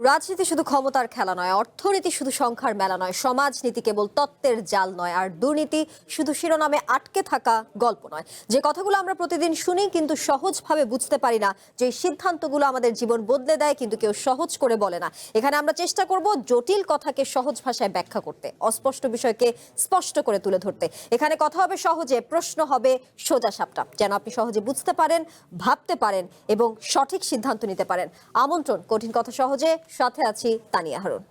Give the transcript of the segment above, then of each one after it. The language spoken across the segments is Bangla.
রাজনীতি শুধু ক্ষমতার খেলা নয়, অর্থনীতি শুধু সংখ্যার মেলা নয়, সমাজনীতি কেবল তত্ত্বের জাল নয়, আর দুর্নীতি শুধু শিরোনামে আটকে থাকা গল্প নয়। যে কথাগুলো আমরা প্রতিদিন শুনি কিন্তু সহজভাবে বুঝতে পারি না, যে সিদ্ধান্তগুলো আমাদের জীবন বদলে দেয় কিন্তু কেউ সহজ করে বলে না। এখানে আমরা চেষ্টা করব জটিল কথাকে সহজ ভাষায় ব্যাখ্যা করতে, অস্পষ্ট বিষয়কে স্পষ্ট করে তুলে ধরতে। এখানে কথা হবে সহজে, প্রশ্ন হবে সোজা সাপটা, যেন আপনি সহজে বুঝতে পারেন, ভাবতে পারেন এবং সঠিক সিদ্ধান্ত নিতে পারেন। আমন্ত্রণ কঠিন কথা সহজে, সাথে আছি তানিয়া হারুন।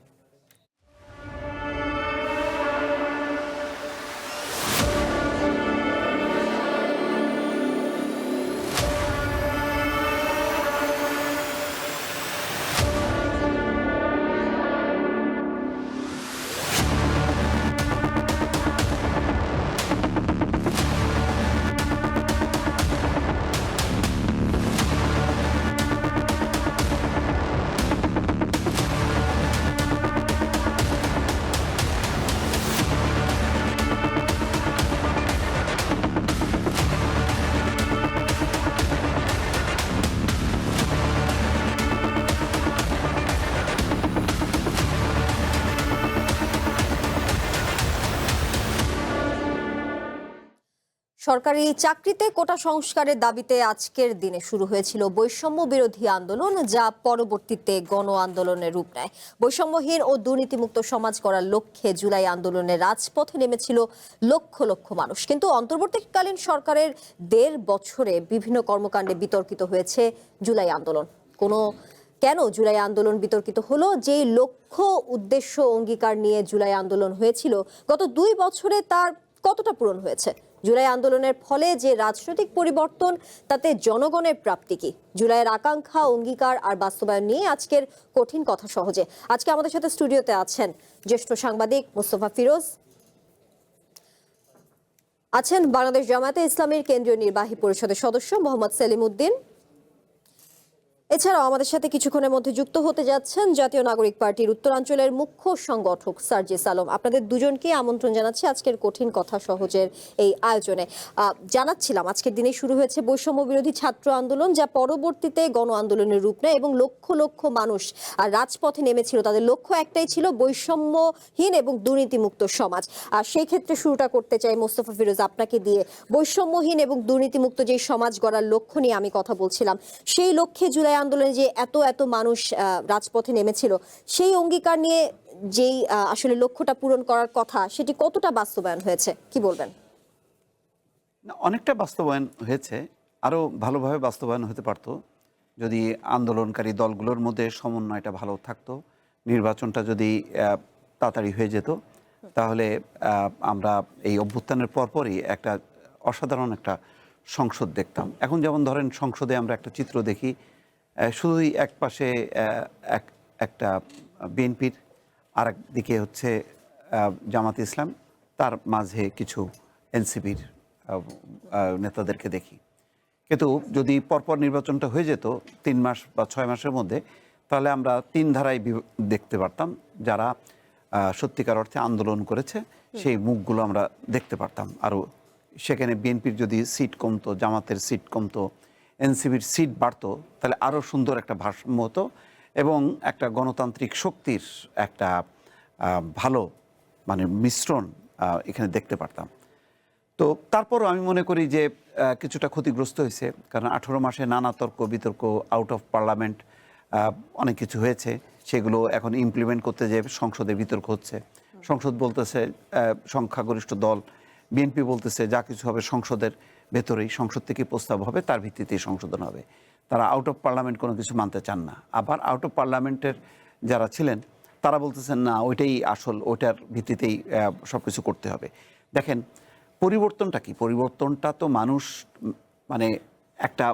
সরকারি চাকরিতে কোটা সংস্কারের দাবিতে আজকের দিনে শুরু হয়েছিল বৈষম্য বিরোধী আন্দোলন, যা পরবর্তীতে গণ আন্দোলনের রূপ নেয়। বৈষম্যহীন ও দুর্নীতিমুক্ত সমাজ গড়ার লক্ষ্যে জুলাই আন্দোলনে রাজপথে নেমেছিল লক্ষ লক্ষ মানুষ। কিন্তু অন্তর্বর্তীকালীন সরকারের ১.৫ বছরে বিভিন্ন কর্মকাণ্ডে বিতর্কিত হয়েছে জুলাই আন্দোলন। কেন জুলাই আন্দোলন বিতর্কিত হলো? যে লক্ষ্য, উদ্দেশ্য, অঙ্গীকার নিয়ে জুলাই আন্দোলন হয়েছিল, গত ২ বছরে তার কতটা পূরণ হয়েছে? জুলাই আন্দোলনের ফলে যে রাজনৈতিক পরিবর্তন, তাতে জনগণের প্রাপ্তি কি? জুলাইয়ের আকাঙ্ক্ষা, অঙ্গীকার আর বাস্তবায়ন নিয়ে আজকের কঠিন কথা সহজে। আজকে আমাদের সাথে স্টুডিওতে আছেন জ্যেষ্ঠ সাংবাদিক মোস্তফা ফিরোজ, আছেন বাংলাদেশ জামায়াতে ইসলামীর কেন্দ্রীয় নির্বাহী পরিষদের সদস্য মোহাম্মদ সেলিম উদ্দিন, এছাড়াও আমাদের সাথে কিছুক্ষণের মধ্যে যুক্ত হতে যাচ্ছেন জাতীয় নাগরিক পার্টির উত্তরাঞ্চলের মুখ্য সংগঠক সার্জিস আলম। আপনাদের দুজনকে আমন্ত্রণ জানাচ্ছি আজকের কঠিন কথা সহজের এই আয়োজনে। জানাচ্ছিলাম আজকের দিনে শুরু হয়েছে বৈষম্য বিরোধী ছাত্র আন্দোলন, যা পরবর্তীতে গণ আন্দোলনের রূপ নেয় এবং লক্ষ লক্ষ মানুষ আর রাজপথে নেমেছিল। তাদের লক্ষ্য একটাই ছিল, বৈষম্যহীন এবং দুর্নীতিমুক্ত সমাজ। আর সেই ক্ষেত্রে শুরুটা করতে চাই মোস্তফা ফিরোজ আপনাকে দিয়ে। বৈষম্যহীন এবং দুর্নীতিমুক্ত যে সমাজ গড়ার লক্ষ্য নিয়ে আমি কথা বলছিলাম, সেই লক্ষ্যে জুলাই আন্দোলনে যে এত এত মানুষ রাজপথে নেমেছিল, সেই অঙ্গীকার নিয়ে যেই আসলে লক্ষ্যটা পূরণ করার কথা, সেটি কতটা বাস্তবায়ন হয়েছে, কি বলবেন? অনেকটা বাস্তবায়ন হয়েছে, আরো ভালোভাবে বাস্তবায়ন হতে পারতো যদি আন্দোলনকারী দলগুলোর মধ্যে সমন্বয়টা ভালো থাকতো, নির্বাচনটা যদি তাড়াতাড়ি হয়ে যেত, তাহলে আমরা এই অভ্যুত্থানের পরপরই একটা অসাধারণ একটা সংসদ দেখতাম। এখন যেমন ধরেন সংসদে আমরা একটা চিত্র দেখি, শুধুই এক পাশে একটা বিএনপির, আর একদিকে হচ্ছে জামাত ইসলাম, তার মাঝে কিছু এনসিপির নেতাদেরকে দেখি। কিন্তু যদি পরপর নির্বাচনটা হয়ে যেত ৩ মাস বা ৬ মাসের মধ্যে, তাহলে আমরা ৩ ধারায় দেখতে পারতাম। যারা সত্যিকার অর্থে আন্দোলন করেছে সেই মুখগুলো আমরা দেখতে পারতাম। আরও সেখানে বিএনপির যদি সিট কমতো, জামাতের সিট কমতো, এনসিপির সিট বাড়তো, তাহলে আরও সুন্দর একটা ভারসাম্য হতো এবং একটা গণতান্ত্রিক শক্তির একটা ভালো মিশ্রণ এখানে দেখতে পারতাম। তো তারপরও আমি মনে করি যে কিছুটা ক্ষতিগ্রস্ত হয়েছে, কারণ 18 মাসে নানা তর্ক বিতর্ক, আউট অফ পার্লামেন্ট অনেক কিছু হয়েছে। সেগুলো এখন ইমপ্লিমেন্ট করতে যে সংসদে বিতর্ক হচ্ছে। সংসদ বলতেছে, সংখ্যাগরিষ্ঠ দল বিএনপি বলতেছে যা কিছু হবে সংসদের ভেতরেই, সংসদ থেকে প্রস্তাব হবে, তার ভিত্তিতেই সংশোধন হবে। তারা আউট অফ পার্লামেন্ট কোনো কিছু মানতে চান না। আবার আউট অফ পার্লামেন্টের যারা ছিলেন তারা বলতেছেন না, ওইটাই আসল, ওইটার ভিত্তিতেই সব কিছু করতে হবে। দেখেন পরিবর্তনটা কি? পরিবর্তনটা তো মানুষ একটা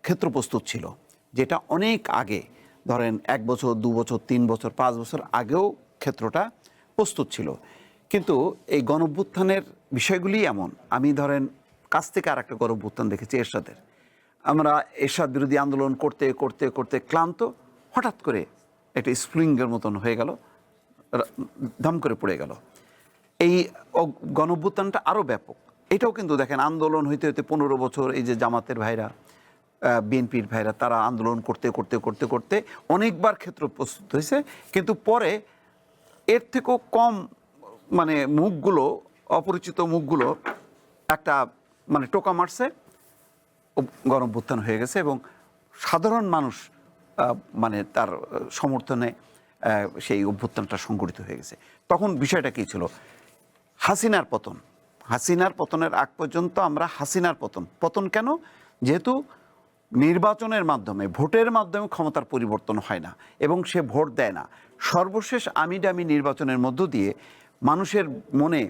ক্ষেত্র প্রস্তুত ছিল, যেটা অনেক আগে, ধরেন 1 বছর 2 বছর 3 বছর 5 বছর আগেও ক্ষেত্রটা প্রস্তুত ছিল। কিন্তু এই গণঅভ্যুত্থানের বিষয়গুলি এমন, আমি ধরেন কাছ থেকে আর একটা গণঅভ্যুত্থান দেখেছি এরশাদের। আমরা এরশাদ বিরোধী আন্দোলন করতে করতে করতে ক্লান্ত, হঠাৎ করে একটা স্প্রিংয়ের মতন হয়ে গেল, ধাম করে পড়ে গেল। এই গণঅভ্যুত্থানটা আরও ব্যাপক। এটাও কিন্তু দেখেন আন্দোলন হইতে হইতে 15 বছর, এই যে জামাতের ভাইরা বিএনপির ভাইরা তারা আন্দোলন করতে করতে করতে করতে অনেকবার ক্ষেত্র প্রস্তুত হয়েছে, কিন্তু পরে এর থেকেও কম মানে মুখগুলো, অপরিচিত মুখগুলো একটা মানে টোকা মারছে, গণ অভ্যুত্থান হয়ে গেছে এবং সাধারণ মানুষ মানে তার সমর্থনে সেই অভ্যুত্থানটা সংগঠিত হয়ে গেছে। তখন বিষয়টা কী ছিল? হাসিনার পতন। হাসিনার পতনের আগ পর্যন্ত আমরা হাসিনার পতন কেন? যেহেতু নির্বাচনের মাধ্যমে, ভোটের মাধ্যমে ক্ষমতার পরিবর্তন হয় না এবং সে ভোট দেয় না। সর্বশেষ আমিডামি নির্বাচনের মধ্য দিয়ে মানুষের মনে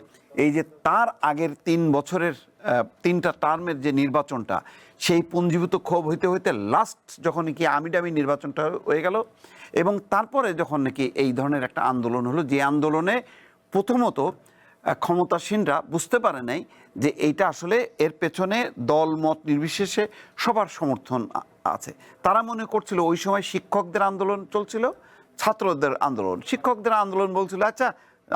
এই যে তার আগের 3 বছরের 3টা টার্মের যে নির্বাচনটা, সেই পুঞ্জীভূত ক্ষোভ হইতে হইতে লাস্ট যখন কি আমিডামি নির্বাচনটা হয়ে গেল এবং তারপরে যখন নাকি এই ধরনের একটা আন্দোলন হলো, যে আন্দোলনে প্রথমত ক্ষমতাসীনরা বুঝতে পারে নাই যে এইটা আসলে এর পেছনে দল মত নির্বিশেষে সবার সমর্থন আছে। তারা মনে করছিল ওই সময় শিক্ষকদের আন্দোলন চলছিল, ছাত্রদের আন্দোলন। শিক্ষকদের আন্দোলন বলছিল আচ্ছা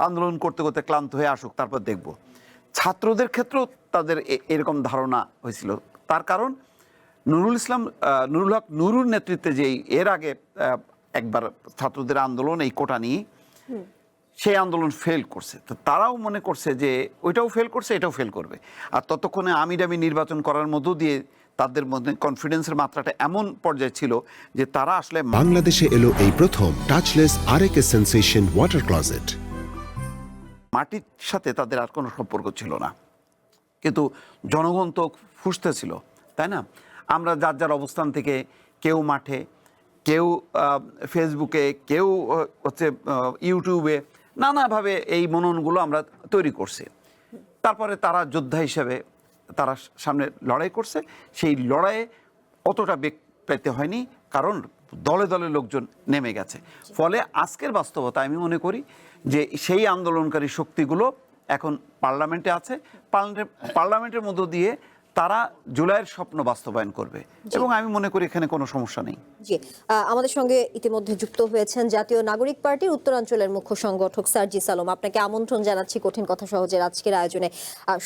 আন্দোলন করতে করতে ক্লান্ত হয়ে আসুক, তারপর দেখব। ছাত্রদের ক্ষেত্রেও তাদের এরকম ধারণা হয়েছিল। তার কারণ নুরুল হক নুরুর নেতৃত্বে যেই এর আগে একবার ছাত্রদের আন্দোলন এই কোটা নিয়ে, সেই আন্দোলন ফেল করছে। তো তারাও মনে করছে যে ওইটাও ফেল করছে, এটাও ফেল করবে। আর ততক্ষণে আমিডামি নির্বাচন করার মধ্য দিয়ে তাদের মধ্যে কনফিডেন্সের মাত্রাটা এমন পর্যায়ে ছিল যে তারা আসলে বাংলাদেশে এলো এই প্রথম টাচলেস আরএকে সেন্সেশন ওয়াটার ক্লোজেট। মাটির সাথে তাদের আর কোনো সম্পর্ক ছিল না, কিন্তু জনগণ তো ফুঁসতেছিল, তাই না? আমরা যার যার অবস্থান থেকে, কেউ মাঠে, কেউ ফেসবুকে, কেউ হচ্ছে ইউটিউবে, নানাভাবে এই মননগুলো আমরা তৈরি করছি। তারপরে তারা যোদ্ধা হিসেবে তারা সামনে লড়াই করছে। সেই লড়াইয়ে অতটা বেগ পেতে হয়নি, কারণ দলে দলে লোকজন নেমে গেছে। ফলে আজকের বাস্তবতা আমি মনে করি যে সেই আন্দোলনকারী শক্তিগুলো এখন পার্লামেন্টে আছে। পার্লামেন্টের মধ্য দিয়ে তারা জুলাইয়ের স্বপ্ন বাস্তবায়ন করবে এবং আমি মনে করি এখানে কোনো সমস্যা নেই। জি, আমাদের সঙ্গে ইতিমধ্যে যুক্ত হয়েছেন জাতীয় নাগরিক পার্টির উত্তরাঞ্চলের মুখ্য সংগঠক সার্জিস আলম। আপনাকে আমন্ত্রণ জানাচ্ছি কঠিন কথা সহজের আজকের আয়োজনে।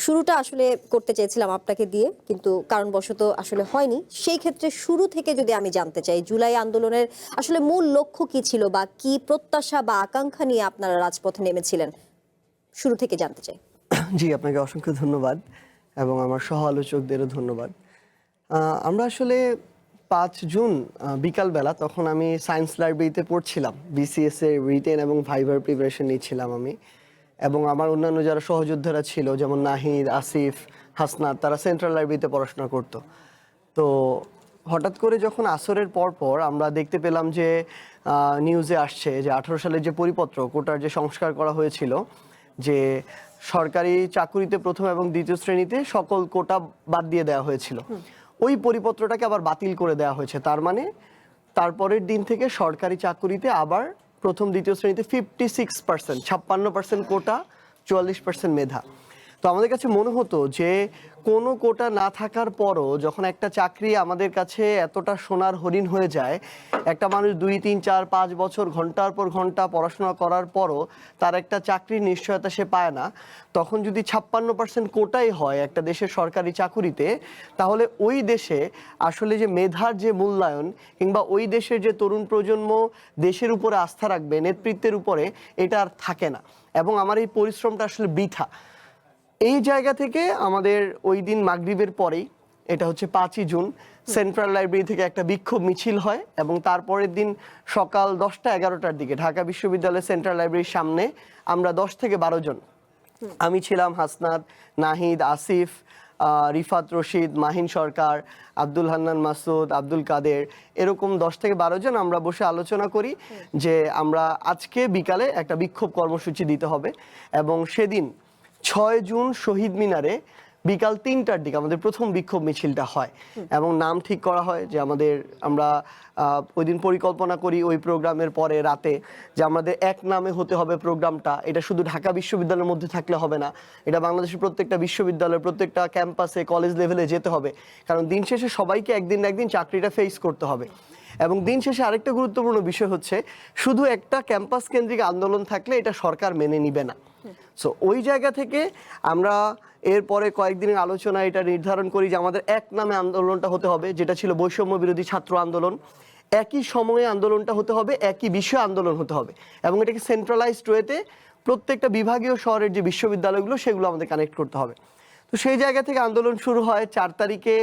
শুরুটা আসলে করতে চেয়েছিলাম আপনাকে দিয়ে, কিন্তু কারণবশত আসলে হয়নি। সেই ক্ষেত্রে শুরু থেকে যদি আমি জানতে চাই, জুলাই আন্দোলনের আসলে মূল লক্ষ্য কি ছিল বা কি প্রত্যাশা বা আকাঙ্ক্ষা নিয়ে আপনারা রাজপথে নেমেছিলেন, শুরু থেকে জানতে চাই। জি, আপনাকে অসংখ্য ধন্যবাদ এবং আমার সহ আলোচকদেরও ধন্যবাদ। আমরা আসলে 5 জুন বিকালবেলা, তখন আমি সায়েন্স লাইব্রেরিতে পড়ছিলাম, বিসিএস এর রিটেন এবং ভাইভার প্রিপারেশন নিচ্ছিলাম আমি এবং আমার অন্যান্য যারা সহযোদ্ধারা ছিল, যেমন নাহিদ, আসিফ, হাসনাত, তারা সেন্ট্রাল লাইব্রেরিতে পড়াশোনা করতো। তো হঠাৎ করে যখন আসরের পর আমরা দেখতে পেলাম যে নিউজে আসছে যে 18 সালের যে পরিপত্র, কোটার যে সংস্কার করা হয়েছিল, যে সরকারি চাকুরিতে প্রথম এবং দ্বিতীয় শ্রেণীতে সকল কোটা বাদ দিয়ে দেওয়া হয়েছিল, ওই পরিপত্রটাকে আবার বাতিল করে দেওয়া হয়েছে। তার মানে তারপরের দিন থেকে সরকারি চাকুরিতে আবার প্রথম দ্বিতীয় শ্রেণীতে 56%, 56% কোটা, 44% মেধা। তো আমাদের কাছে মনে হতো যে কোনো কোটা না থাকার পরও যখন একটা চাকরি আমাদের কাছে এতটা সোনার হরিণ হয়ে যায়, একটা মানুষ 2, 3, 4, 5 বছর ঘন্টার পর ঘন্টা পড়াশোনা করার পরও তার একটা চাকরির নিশ্চয়তা সে পায় না, তখন যদি 56% কোটাই হয় একটা দেশের সরকারি চাকুরিতে, তাহলে ওই দেশে আসলে যে মেধার যে মূল্যায়ন কিংবা ওই দেশের যে তরুণ প্রজন্ম দেশের উপরে আস্থা রাখবে, নেতৃত্বের উপরে, এটা আর থাকে না এবং আমার এই পরিশ্রমটা আসলে বৃথা। এই জায়গা থেকে আমাদের ওই দিন মাগরিবের পরেই, এটা হচ্ছে 5ই জুন, সেন্ট্রাল লাইব্রেরি থেকে একটা বিক্ষোভ মিছিল হয় এবং তারপরের দিন সকাল 10টা-11টার দিকে ঢাকা বিশ্ববিদ্যালয়ের সেন্ট্রাল লাইব্রেরির সামনে আমরা 10 থেকে 12 জন, আমি ছিলাম, হাসনাত, নাহিদ, আসিফ, রিফাত রশিদ, মাহিন সরকার, আব্দুল হান্নান মাসুদ, আব্দুল কাদের, এরকম 10 থেকে 12 জন আমরা বসে আলোচনা করি যে আমরা আজকে বিকালে একটা বিক্ষোভ কর্মসূচি দিতে হবে। এবং সেদিন 6 জুন শহীদ মিনারে বিকাল 3টার দিকে আমাদের প্রথম বিক্ষোভ মিছিলটা হয় এবং নাম ঠিক করা হয় যে আমরা ওই দিন পরিকল্পনা করি ওই প্রোগ্রামের পরে রাতে যে আমাদের এক নামে হতে হবে প্রোগ্রামটা। এটা শুধু ঢাকা বিশ্ববিদ্যালয়ের মধ্যে থাকলে হবে না, এটা বাংলাদেশের প্রত্যেকটা বিশ্ববিদ্যালয়ের প্রত্যেকটা ক্যাম্পাসে, কলেজ লেভেলে যেতে হবে, কারণ দিন শেষে সবাইকে একদিন না একদিন চাকরিটা ফেস করতে হবে। এবং দিন শেষে আরেকটা গুরুত্বপূর্ণ বিষয় হচ্ছে, শুধু একটা ক্যাম্পাস কেন্দ্রিক আন্দোলন থাকলে এটা সরকার মেনে নিবে না। সো ওই জায়গা থেকে আমরা এরপরে কয়েকদিনের আলোচনা এটা নির্ধারণ করি যে আমাদের এক নামে আন্দোলনটা হতে হবে, যেটা ছিল বৈষম্য বিরোধী ছাত্র আন্দোলন। একই সময়ে আন্দোলনটা হতে হবে, একই বিষয়ে আন্দোলন হতে হবে, এবং এটাকে সেন্ট্রালাইজড ওয়েতে প্রত্যেকটা বিভাগীয় শহরের যে বিশ্ববিদ্যালয়গুলো সেগুলো আমাদের কানেক্ট করতে হবে। তো সেই জায়গা থেকে আন্দোলন শুরু হয়। 4 তারিখে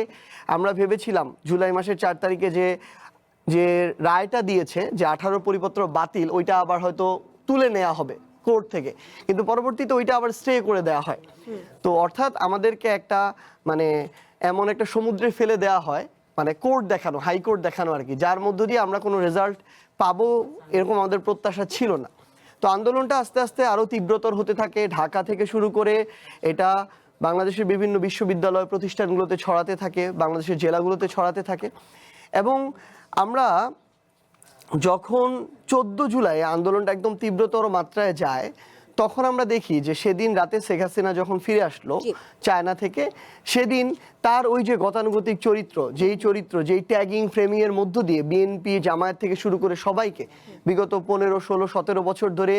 আমরা ভেবেছিলাম, জুলাই মাসের 4 তারিখে যে রায়টা দিয়েছে যে 18 পরিপত্র বাতিল, ওইটা আবার হয়তো তুলে নেওয়া হবে কোর্ট থেকে, কিন্তু পরবর্তীতে ওইটা আবার স্টে করে দেওয়া হয়। তো অর্থাৎ আমাদেরকে একটা মানে এমন একটা সমুদ্রে ফেলে দেওয়া হয়, মানে কোর্ট দেখানো, হাইকোর্ট দেখানো আর কি, যার মধ্য দিয়ে আমরা কোনো রেজাল্ট পাবো এরকম আমাদের প্রত্যাশা ছিল না। তো আন্দোলনটা আস্তে আস্তে আরও তীব্রতর হতে থাকে। ঢাকা থেকে শুরু করে এটা বাংলাদেশের বিভিন্ন বিশ্ববিদ্যালয় প্রতিষ্ঠানগুলোতে ছড়াতে থাকে, বাংলাদেশের জেলাগুলোতে ছড়াতে থাকে। এবং আমরা যখন 14 জুলাই আন্দোলনটা একদম তীব্রতর মাত্রায় যায়, তখন আমরা দেখি যে সেদিন রাতে শেখ হাসিনা যখন ফিরে আসলো চায়না থেকে, সেদিন তার ওই যে গতানুগতিক চরিত্র, যেই ট্যাগিং ফ্রেমিং এর মধ্য দিয়ে বিএনপি জামায়াত থেকে শুরু করে সবাইকে বিগত 15, 16, 17 বছর ধরে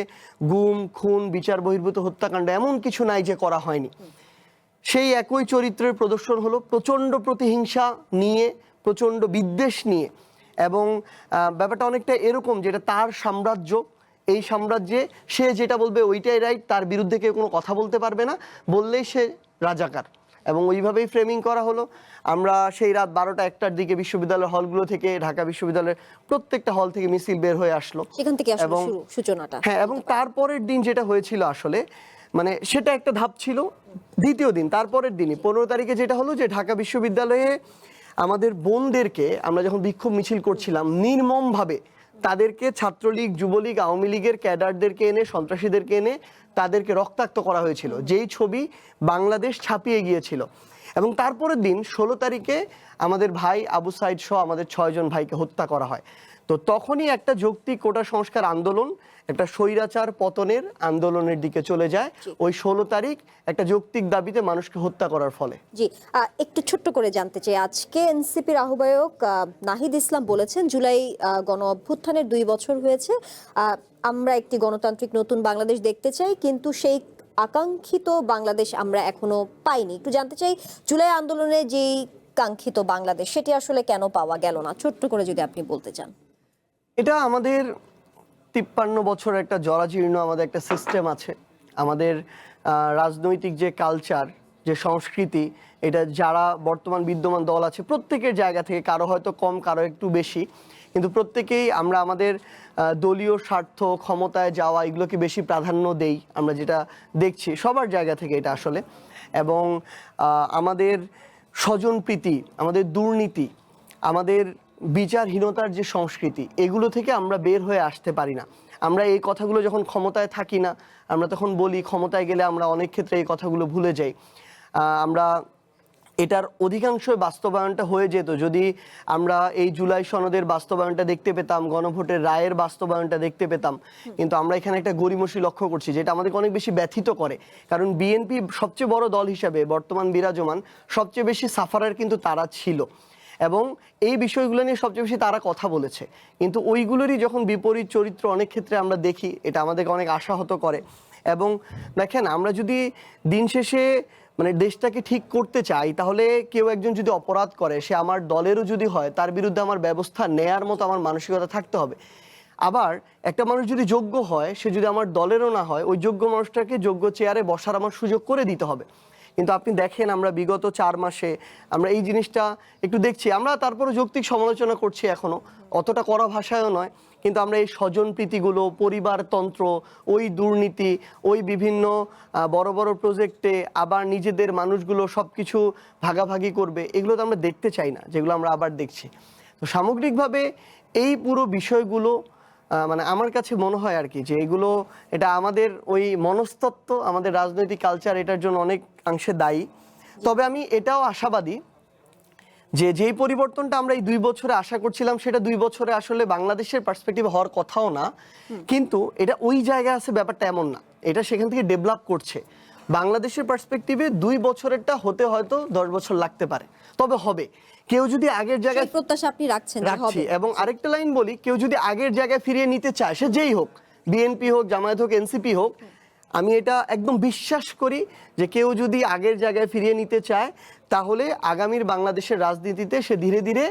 গুম, খুন, বিচার বহির্ভূত হত্যাকাণ্ড এমন কিছু নাই যে করা হয়নি। সেই একই চরিত্রের প্রদর্শন হলো, প্রচণ্ড প্রতিহিংসা নিয়ে, প্রচণ্ড বিদ্বেষ নিয়ে। এবং ব্যাপারটা অনেকটা এরকম, যেটা তার সাম্রাজ্য, এই সাম্রাজ্যে সে যেটা বলবে ওইটাই রাইট, তার বিরুদ্ধে কেউ কোনো কথা বলতে পারবে না, বললেই সে রাজাকার। এবং ওইভাবেই ফ্রেমিং করা হলো। আমরা সেই রাত 12টা 1টার দিকে বিশ্ববিদ্যালয়ের হলগুলো থেকে, ঢাকা বিশ্ববিদ্যালয়ের প্রত্যেকটা হল থেকে মিছিল বের হয়ে আসলো, সেখান থেকে আসলে সূচনাটা। হ্যাঁ, এবং তারপরের দিন যেটা হয়েছিল আসলে মানে সেটা একটা ধাপ ছিল। দ্বিতীয় দিন, তারপরের দিনই 15 তারিখে যেটা হলো যে ঢাকা বিশ্ববিদ্যালয়ে আমাদের বোনদেরকে আমরা যখন বিক্ষোভ মিছিল করছিলাম, নির্মমভাবে তাদেরকে ছাত্রলীগ, যুবলীগ, আওয়ামী লীগের ক্যাডারদেরকে এনে, সন্ত্রাসীদেরকে এনে তাদেরকে রক্তাক্ত করা হয়েছিল, যেই ছবি বাংলাদেশ ছাপিয়ে গিয়েছিল। এবং তারপরের দিন 16 তারিখে আমাদের ভাই আবু সাইদ সহ আমাদের 6 জন ভাইকে হত্যা করা হয়। তো তখনই একটা যৌক্তিক কোটা সংস্কার আন্দোলন একটা স্বৈরাচার পতনের আন্দোলনের দিকে চলে যায়, ওই 16 তারিখ একটা যৌক্তিক দাবিতে মানুষকে হত্যা করার ফলে। জি, একটু ছোট্ট করে জানতে চাই, আজকে এনসিপির আহ্বায়ক নাহিদ ইসলাম বলেছেন জুলাই গণ অভ্যুত্থানের 2 বছর হয়েছে, আমরা একটি গণতান্ত্রিক নতুন বাংলাদেশ দেখতে চাই, কিন্তু সেই আকাঙ্ক্ষিত বাংলাদেশ আমরা এখনো পাইনি। একটু জানতে চাই, জুলাই আন্দোলনে যেই কাঙ্ক্ষিত বাংলাদেশ, সেটি আসলে কেন পাওয়া গেল না, ছোট্ট করে যদি আপনি বলতে চান। এটা আমাদের 53 বছর একটা জরাজীর্ণ আমাদের একটা সিস্টেম আছে। আমাদের রাজনৈতিক যে কালচার, যে সংস্কৃতি, এটা যারা বর্তমান বিদ্যমান দল আছে প্রত্যেকের জায়গা থেকে, কারো হয়তো কম, কারো একটু বেশি, কিন্তু প্রত্যেকেই আমরা আমাদের দলীয় স্বার্থ, ক্ষমতায় যাওয়া, এগুলোকে বেশি প্রাধান্য দেই। আমরা যেটা দেখছি সবার জায়গা থেকে এটা আসলে। এবং আমাদের স্বজনপ্রীতি, আমাদের দুর্নীতি, আমাদের বিচারহীনতার যে সংস্কৃতি, এগুলো থেকে আমরা বের হয়ে আসতে পারি না। আমরা এই কথাগুলো যখন ক্ষমতায় থাকি না, আমরা তখন বলি, ক্ষমতায় গেলে আমরা অনেক ক্ষেত্রে এই কথাগুলো ভুলে যাই। আমরা এটার অধিকাংশই বাস্তবায়নটা হয়ে যেত যদি আমরা এই জুলাই সনদের বাস্তবায়নটা দেখতে পেতাম, গণভোটের রায়ের বাস্তবায়নটা দেখতে পেতাম। কিন্তু আমরা এখানে একটা গড়িমসি লক্ষ্য করছি, যেটা আমাদেরকে অনেক বেশি ব্যথিত করে। কারণ বিএনপি সবচেয়ে বড় দল হিসাবে বর্তমান বিরাজমান, সবচেয়ে বেশি সাফারার কিন্তু তারা ছিল, এবং এই বিষয়গুলো নিয়ে সবচেয়ে বেশি তারা কথা বলেছে। কিন্তু ওইগুলোরই যখন বিপরীত চরিত্র অনেক ক্ষেত্রে আমরা দেখি, এটা আমাদেরকে অনেক আশাহত করে। এবং দেখেন, আমরা যদি দিন শেষে মানে দেশটাকে ঠিক করতে চাই, তাহলে কেউ একজন যদি অপরাধ করে, সে আমার দলেরও যদি হয়, তার বিরুদ্ধে আমার ব্যবস্থা নেয়ার মতো আমার মানসিকতা থাকতে হবে। আবার একটা মানুষ যদি যোগ্য হয়, সে যদি আমার দলেরও না হয়, ওই যোগ্য মানুষটাকে যোগ্য চেয়ারে বসার আমার সুযোগ করে দিতে হবে। কিন্তু আপনি দেখেন, আমরা বিগত 4 মাসে আমরা এই জিনিসটা একটু দেখছি। আমরা তারপরে যৌক্তিক সমালোচনা করছি, এখনো অতটা কড়া ভাষায়ও নয়, কিন্তু আমরা এই স্বজনপ্রীতিগুলো, পরিবারতন্ত্র, ওই দুর্নীতি, ওই বিভিন্ন বড় বড় প্রজেক্টে আবার নিজেদের মানুষগুলো সব কিছু ভাগাভাগি করবে, এগুলো তো আমরা দেখতে চাই না, যেগুলো আমরা আবার দেখছি। তো সামগ্রিকভাবে এই পুরো বিষয়গুলো মানে আমার কাছে মনে হয় আর কি, যে এগুলো, এটা আমাদের ওই মনস্তত্ত্ব, আমাদের রাজনৈতিক কালচার এটার জন্য অনেকাংশে দায়ী। তবে আমি এটাও আশাবাদী যে যেই পরিবর্তনটা আমরা এই 2 বছরে আশা করছিলাম, সেটা 2 বছরে আসলে বাংলাদেশের পার্সপেক্টিভে হওয়ার কথাও না। কিন্তু এটা ওই জায়গায় আছে, ব্যাপারটা এমন না, এটা সেখান থেকে ডেভেলপ করছে। বাংলাদেশের পার্সপেক্টিভে 2 বছরেরটা হতে হয়তো 10 বছর লাগতে পারে, তবে হবে। কেউ যদি আগের জায়গায় প্রত্যাশা আপনি রাখছেন, রাখছি। এবং আরেকটা লাইন বলি, কেউ যদি আগের জায়গায় ফিরিয়ে নিতে চায়, সে যেই হোক, বিএনপি হোক, জামায়াত হোক, এনসিপি হোক, আমি এটা একদম বিশ্বাস করি যে কেউ যদি আগের জায়গায় ফিরিয়ে নিতে চায় তাহলে আগামীর বাংলাদেশের রাজনীতিতে সে ধীরে ধীরে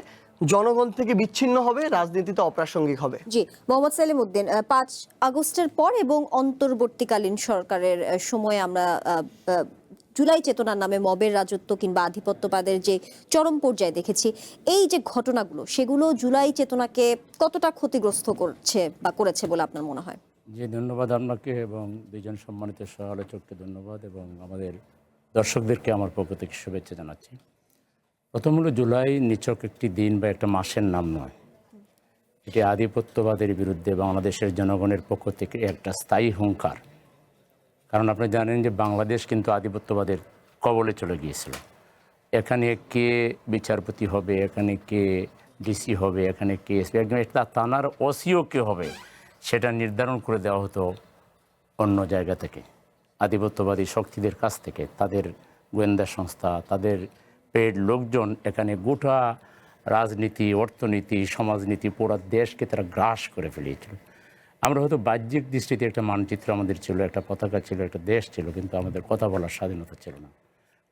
জনগণ থেকে বিচ্ছিন্ন হবে, রাজনীতিতে অপ্রাসঙ্গিক হবে। জি, মোহাম্মদ সেলিম উদ্দিন, 5 আগস্টের পর এবং অন্তর্বর্তীকালীন সরকারের সময়ে আমরা জুলাই চেতনার নামে মবের রাজত্ব কিংবা আধিপত্যবাদের যে চরম পর্যায়ে দেখেছি, এই যে ঘটনাগুলো সেগুলো জুলাই চেতনাকে কতটা ক্ষতিগ্রস্ত করছে বা করেছে বলে আপনার মনে হয়? জি, ধন্যবাদ আপনাকে এবং দুইজন সম্মানিত সহ আলোচককে ধন্যবাদ এবং আমাদের দর্শকদেরকে আমার পক্ষ থেকে শুভেচ্ছা জানাচ্ছি। প্রথম হলো, জুলাই নিছক একটি দিন বা একটা মাসের নাম নয়, এটি আধিপত্যবাদের বিরুদ্ধে বাংলাদেশের জনগণের পক্ষ থেকে একটা স্থায়ী হুঙ্কার। কারণ আপনি জানেন যে বাংলাদেশ কিন্তু আধিপত্যবাদের কবলে চলে গিয়েছিল। এখানে কে বিচারপতি হবে, এখানে কে ডিসি হবে, এখানে কে এসপি, একজন একটা থানার ওসিও কে হবে সেটা নির্ধারণ করে দেওয়া হতো অন্য জায়গা থেকে, আধিপত্যবাদী শক্তিদের কাছ থেকে। তাদের গোয়েন্দা সংস্থা, তাদের পেড লোকজন এখানে গোটা রাজনীতি, অর্থনীতি, সমাজনীতি, পুরো দেশকে তারা গ্রাস করে ফেলিয়েছিল। আমরা হয়তো বাহ্যিক দৃষ্টিতে একটা মানচিত্র আমাদের ছিল, একটা পতাকা ছিল, একটা দেশ ছিল, কিন্তু আমাদের কথা বলার স্বাধীনতা ছিল না।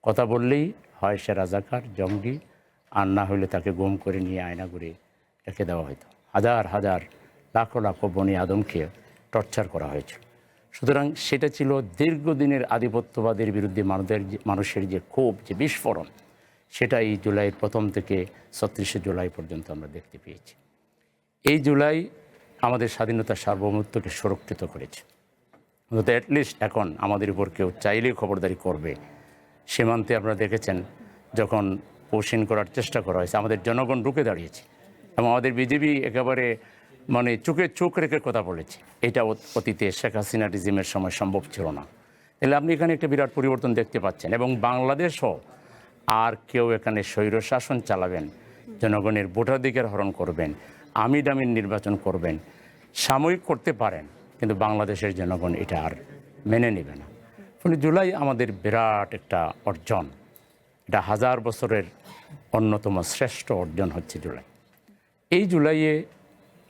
কথা বললেই হয় সে রাজাকার, জঙ্গি, আর না হলে তাকে গুম করে নিয়ে আয়না করে রেখে দেওয়া হতো। হাজার হাজার লাখো লাখো বনি আদমকে টর্চার করা হয়েছিল। সুতরাং সেটা ছিল দীর্ঘদিনের আধিপত্যবাদের বিরুদ্ধে মানুষের যে ক্ষোভ, যে বিস্ফোরণ, সেটা এই জুলাইয়ের প্রথম থেকে 36শে জুলাই পর্যন্ত আমরা দেখতে পেয়েছি। এই জুলাই আমাদের স্বাধীনতার সার্বভৌমত্বকে সুরক্ষিত করেছে। অন্তত অ্যাটলিস্ট এখন আমাদের উপর কেউ চাইলেই খবরদারি করবে। সীমান্তে আপনারা দেখেছেন যখন পৌঁছিন করার চেষ্টা করা হয়েছে, আমাদের জনগণ রুখে দাঁড়িয়েছে এবং আমাদের বিজেপি একেবারে মানে চোখে চোখ রেখে কথা বলেছে। এটা অতীতে শেখ হাসিনা রিজিমের সময় সম্ভব ছিল না। তাহলে আপনি এখানে একটা বিরাট পরিবর্তন দেখতে পাচ্ছেন এবং বাংলাদেশও আর কেউ এখানে স্বৈরশাসন চালাবেন, জনগণের ভোটাধিকার হরণ করবেন, আমির নির্বাচন করবেন, সাময়িক করতে পারেন, কিন্তু বাংলাদেশের জনগণ এটা আর মেনে নেবে না। ফলে জুলাই আমাদের বিরাট একটা অর্জন, এটা 1000 বছরের অন্যতম শ্রেষ্ঠ অর্জন হচ্ছে জুলাই। এই জুলাইয়ে